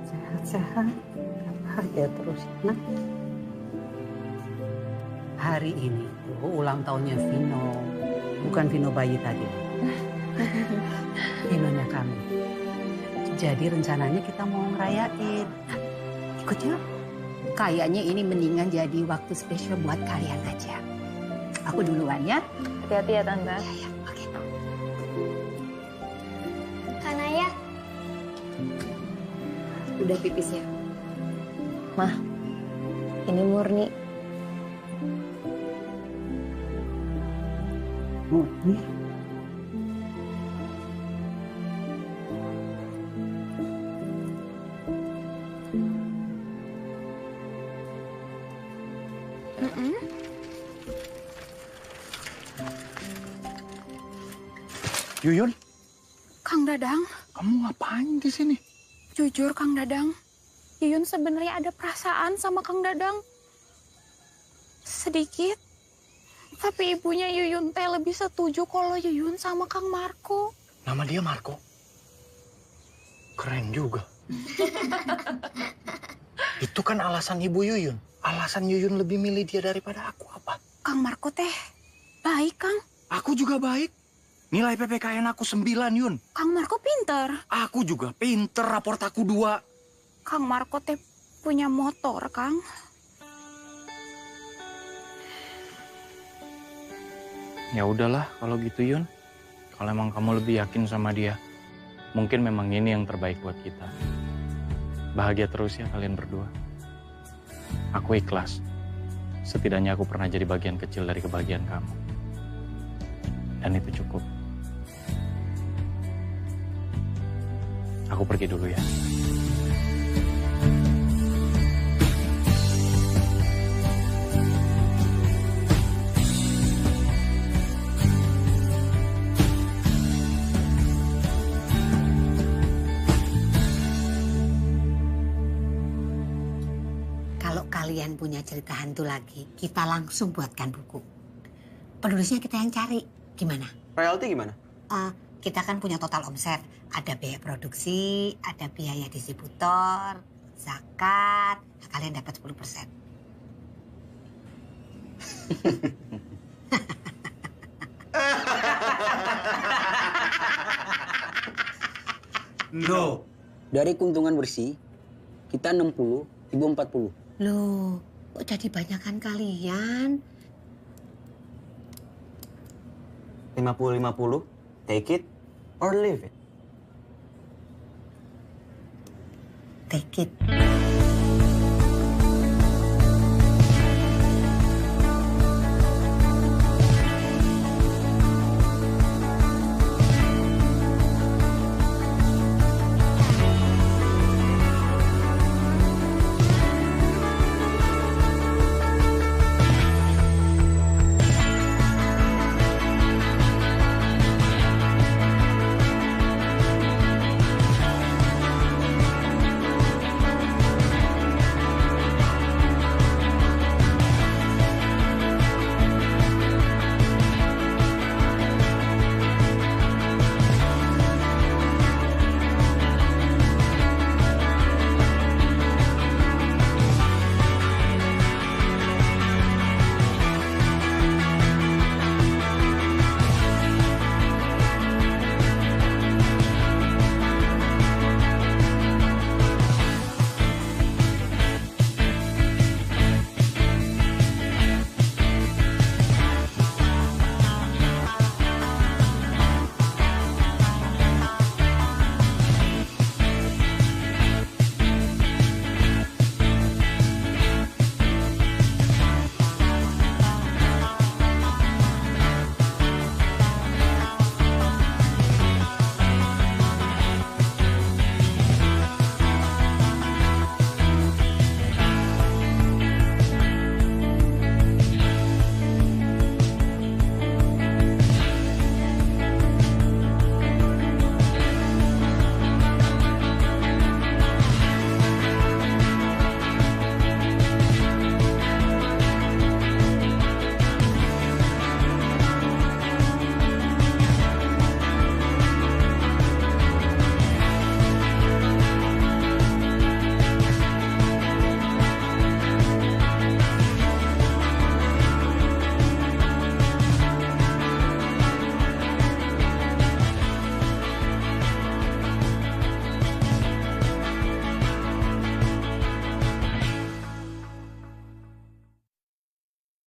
Sehat-sehat, bahagia terus nak. Hari ini tuh ulang tahunnya Vino, bukan Vino bayi tadi. Vinonya kami. Jadi rencananya kita mau ngerayain. Ikut yuk. Kayaknya ini mendingan jadi waktu spesial buat kalian aja. Aku duluan ya. Hati-hati ya Tante. Iya, oke. Kak Naya, Udah pipis ya? Mah, ini murni. Murni? Yuyun, Kang Dadang, kamu ngapain di sini? jujur Kang Dadang, Yuyun sebenarnya ada perasaan sama Kang Dadang. Sedikit. Tapi ibunya Yuyun teh lebih setuju kalau Yuyun sama Kang Marco. Nama dia Marco. Keren juga. Itu kan alasan ibu Yuyun. Alasan Yuyun lebih milih dia daripada aku apa? Kang Marco teh baik, Kang. Aku juga baik. Nilai PPKN aku 9, Yun. Kang Marco pinter. Aku juga pinter, raport aku 2. Kang Marco teh punya motor, Kang. Ya udahlah kalau gitu, Yun. Kalau emang kamu lebih yakin sama dia, mungkin memang ini yang terbaik buat kita. Bahagia terus ya kalian berdua. Aku ikhlas. Setidaknya aku pernah jadi bagian kecil dari kebahagiaan kamu. Dan itu cukup. Aku pergi dulu ya. Kalau kalian punya cerita hantu lagi, kita langsung buatkan buku. Penulisnya kita yang cari. Gimana? Royalti gimana? Kita kan punya total omset. Ada biaya produksi, ada biaya distributor, zakat. Nah, kalian dapat 10%. No. Dari keuntungan bersih, kita 60, ibu 40. Loh, kok jadi banyakan kalian? 50-50, take it or leave it. Take it.